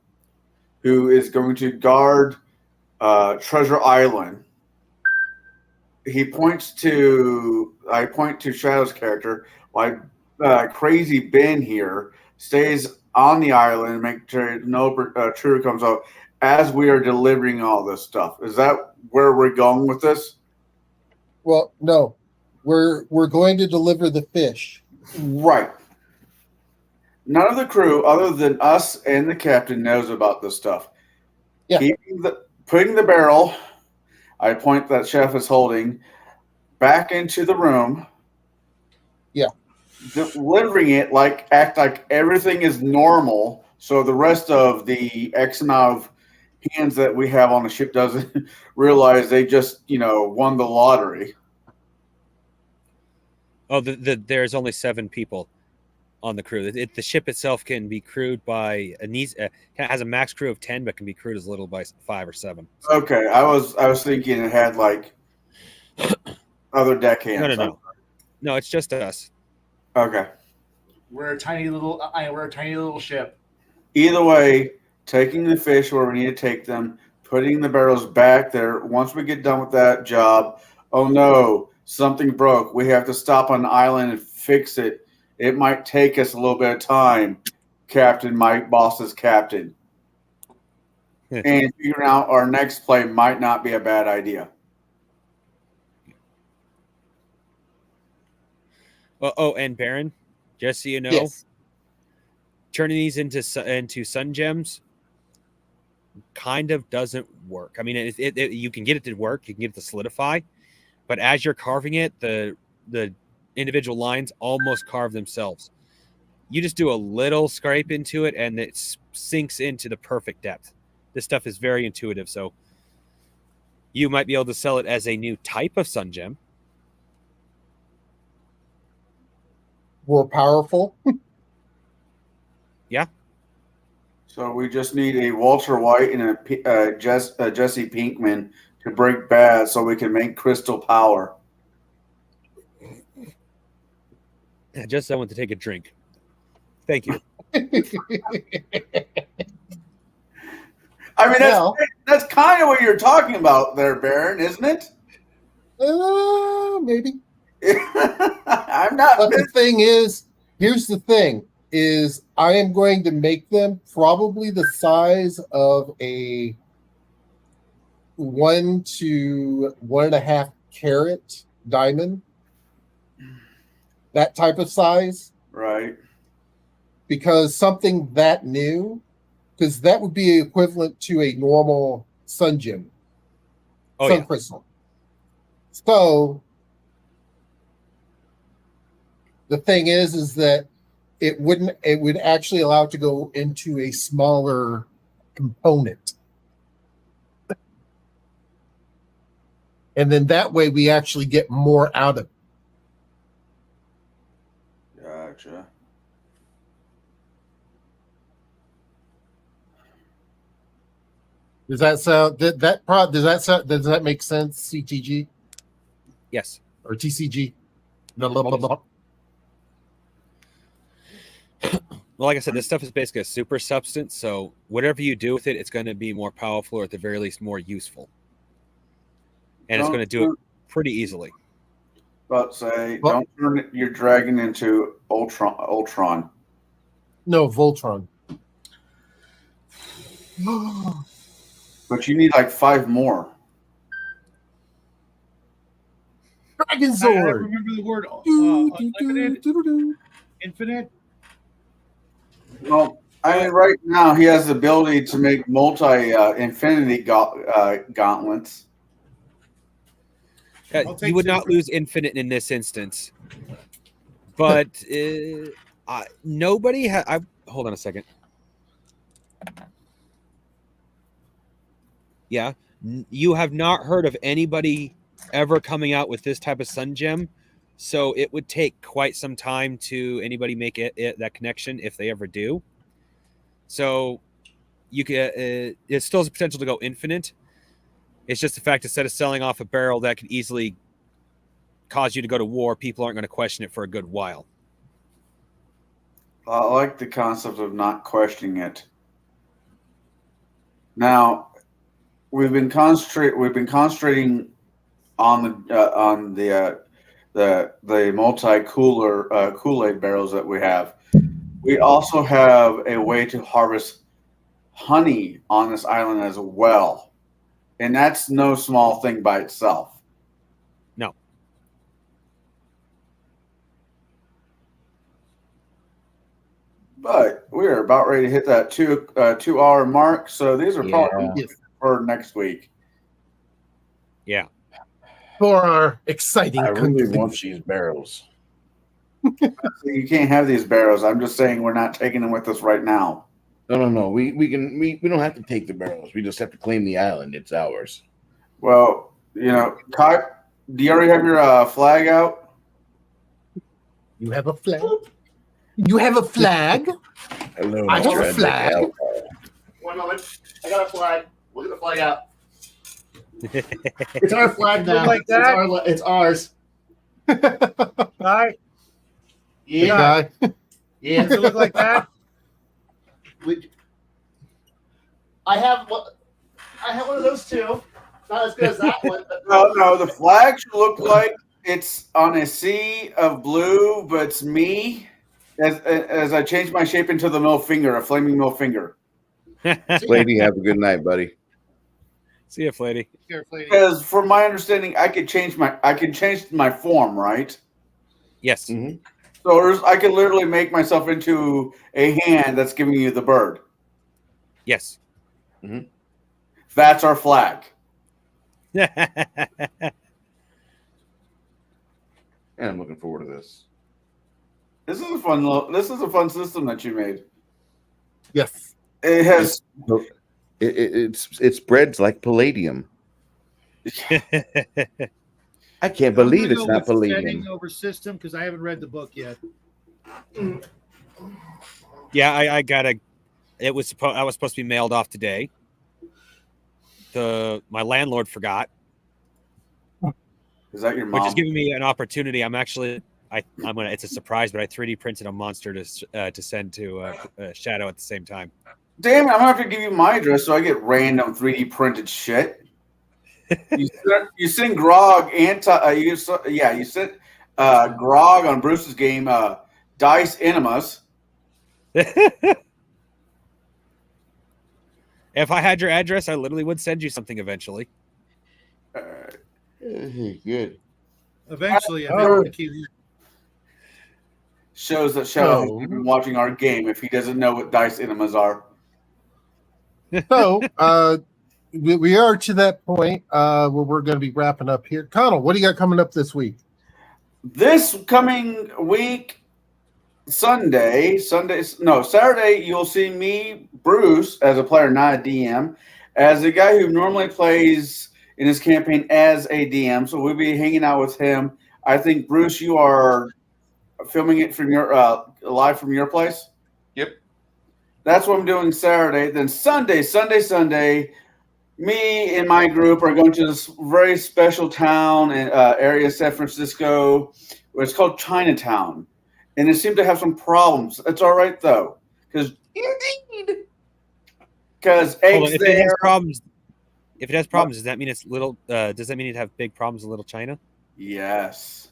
who is going to guard Treasure Island. I point to Shadow's character. Like Crazy Ben here stays on the island and make sure no trooper comes out as we are delivering all this stuff. Is that where we're going with this? Well, no, we're going to deliver the fish. Right. None of the crew, other than us and the captain, knows about this stuff. Yeah. Putting the barrel, I point that chef is holding, back into the room. Yeah. Delivering it act like everything is normal, so the rest of the X amount of hands that we have on the ship doesn't realize they just won the lottery. Oh, there's only 7 people on the crew. The ship itself can be crewed by has a max crew of 10, but can be crewed as little by 5 or 7. So. Okay, I was thinking it had other deckhands. No, it's just us. Okay. We're a tiny little ship. Either way, taking the fish where we need to take them, putting the barrels back there. Once we get done with that job, oh no, something broke. We have to stop on the island and fix it. It might take us a little bit of time, Captain Mike, boss's captain. And figuring out our next play might not be a bad idea. Oh, and Baron, just so you know, Yes. turning these into sun gems kind of doesn't work. I mean, you can get it to work, you can get it to solidify, But as you're carving it, the individual lines almost carve themselves. You just do a little scrape into it, and it sinks into the perfect depth. This stuff is very intuitive, so you might be able to sell it as a new type of sun gem. More powerful. Yeah. So we just need a Walter White and a Jesse Pinkman to break bad so we can make crystal power. Just I want to take a drink. Thank you. I mean, that's kind of what you're talking about there, Baron, isn't it? Maybe. I'm not. But the thing is, here's the thing: is I am going to make them probably the size of a 1 to 1.5 carat diamond. That type of size, Right. because something that new, because that would be equivalent to a normal sun gem, sun crystal. So the thing is that it would actually allow it to go into a smaller component. And then that way we actually get more out of it. Gotcha. Does that make sense, CTG? Yes. Or TCG? Blah. Well, like I said, this stuff is basically a super substance, so whatever you do with it, it's going to be more powerful, or at the very least more useful. And it's going to do it pretty easily. But don't turn your dragon into Ultron. No, Voltron. But you need like 5 more. Dragon I Sword. remember the word unlimited, infinite. Well, I mean, right now he has the ability to make infinity gauntlets. You would not lose infinite in this instance, but nobody hold on a second. Yeah, you have not heard of anybody ever coming out with this type of sun gem, so it would take quite some time to anybody make that connection if they ever do. So you can it still has the potential to go infinite. It's just the fact, instead of selling off a barrel that could easily cause you to go to war, people aren't going to question it for a good while. I like the concept of not questioning it. Now, we've been concentrating on the multi-cooler Kool-Aid barrels that we have. We also have a way to harvest honey on this island as well. And that's no small thing by itself. No. But we're about ready to hit that 2 hour mark. So these are probably for next week. Yeah. For our exciting I really want these barrels. You can't have these barrels. I'm just saying we're not taking them with us right now. No. We don't have to take the barrels. We just have to claim the island. It's ours. Well, Kai, do you already have your flag out? You have a flag? You have a flag? Hello, I have a flag. 1 moment. I got a flag. Look at the flag out. It's our flag now. Like that? It's ours. Right? Yeah. Yeah. Does it look like that? I have one of those too. Not as good as that one. But No. The flag should look like it's on a sea of blue, but it's me as I change my shape into the middle finger, a flaming middle finger. Lady, have a good night, buddy. See you, Flady. Because from my understanding, I can change my form, right? Yes. Mm-hmm. So I can literally make myself into a hand that's giving you the bird. Yes. Mm-hmm. That's our flag. and I'm looking forward to this. This is a fun system that you made. Yes. It has. It spreads like palladium. I can't believe it's not palladium. Setting over system because I haven't read the book yet. Yeah, I got a. I was supposed to be mailed off today. My landlord forgot. Is that your mom? Which is giving me an opportunity. I'm actually. I'm gonna. It's a surprise, but I 3D printed a monster to send to Shadow at the same time. Damn it! I'm gonna have to give you my address so I get random 3D printed shit. You send Grog and you sent Grog on Bruce's game Dice Enemas. If I had your address, I literally would send you something eventually. Good. Eventually, shows that Shadow has been watching our game if he doesn't know what Dice Enemas are. So we are to that point where we're going to be wrapping up here. Connell, what do you got coming up this week? This coming week, Saturday, you'll see me, Bruce, as a player, not a DM, as a guy who normally plays in his campaign as a DM. So we'll be hanging out with him. I think, Bruce, you are filming it from your live from your place. Yep. That's what I'm doing Saturday. Then Sunday, me and my group are going to this very special town and area, San Francisco, where it's called Chinatown. And it seemed to have some problems. It's all right, though. Because eggs if it has problems, does that mean it's little? Does that mean it'd have big problems in Little China? Yes.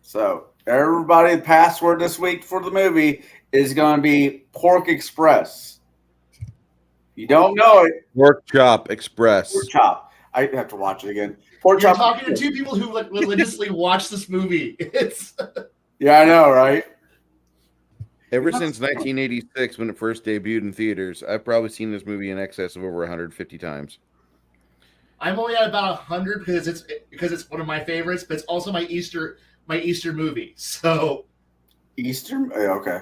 So everybody, the password this week for the movie is going to be Pork Express. You don't know it. Pork Chop Express. Pork Chop. I have to watch it again. You're talking to two people who like religiously watch this movie. It's yeah, I know, right? Ever since 1986, when it first debuted in theaters, I've probably seen this movie in excess of over 150 times. I'm only at about 100 because it's one of my favorites, but it's also my Easter movie. So Easter, okay.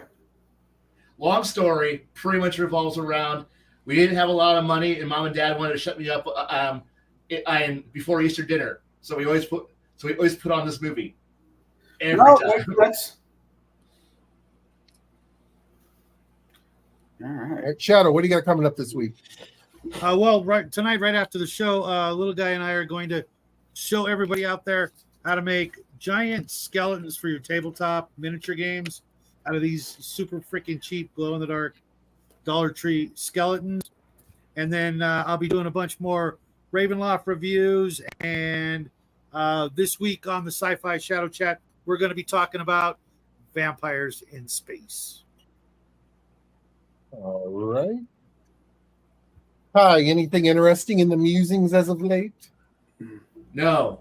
Long story, pretty much revolves around. We didn't have a lot of money, and Mom and Dad wanted to shut me up before Easter dinner. So we always put on this movie every time. All right, Shadow, what do you got coming up this week? Tonight, right after the show, Little Guy and I are going to show everybody out there how to make giant skeletons for your tabletop miniature games out of these super freaking cheap glow-in-the-dark Dollar Tree skeletons. And then I'll be doing a bunch more Ravenloft reviews. And this week on the Sci-Fi Shadow Chat, we're going to be talking about vampires in space. All right. Hi, anything interesting in the musings as of late? No,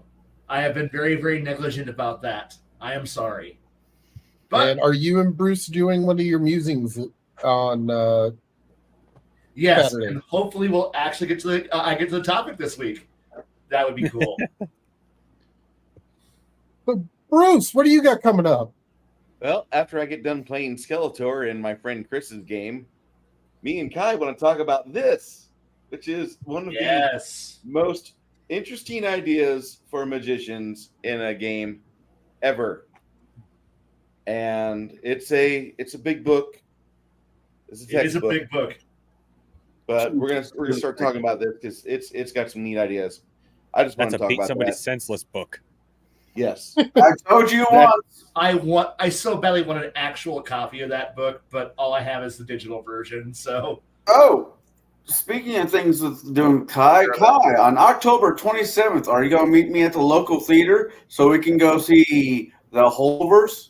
I have been very, very negligent about that. I am sorry. But and are you and Bruce doing one of your musings on yes, Saturday? and hopefully we'll actually get to the topic this week. That would be cool. But Bruce, what do you got coming up? Well, after I get done playing Skeletor in my friend Chris's game, me and Kai want to talk about this, which is one of the most interesting ideas for magicians in a game ever. And it's a big book. It is a big book. But we're gonna start talking about this because it's got some neat ideas. I just want to talk about somebody's that. senseless book. Yes. I told you once. I so badly want an actual copy of that book, but all I have is the digital version. So speaking of things with doing Kai, on October 27th, are you going to meet me at the local theater so we can go see the Holdovers?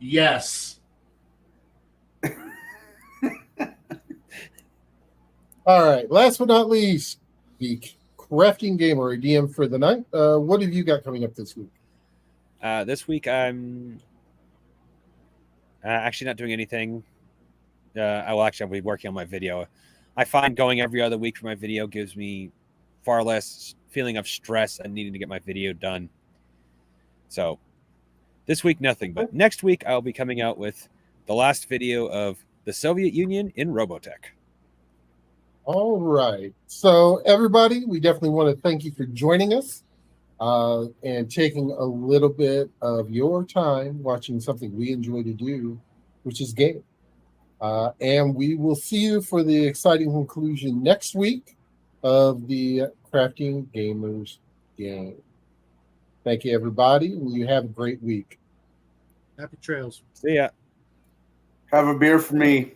Yes. All right. Last but not least, the crafting gamer, DM for the night. What have you got coming up this week? This week I'm actually not doing anything. I'll be working on my video. I find going every other week for my video gives me far less feeling of stress and needing to get my video done. So this week, nothing. But next week, I'll be coming out with the last video of the Soviet Union in Robotech. All right. So, everybody, we definitely want to thank you for joining us and taking a little bit of your time watching something we enjoy to do, which is game. And we will see you for the exciting conclusion next week of the Crafting Gamers game. Thank you, everybody, and you have a great week. Happy trails. See ya. Have a beer for me.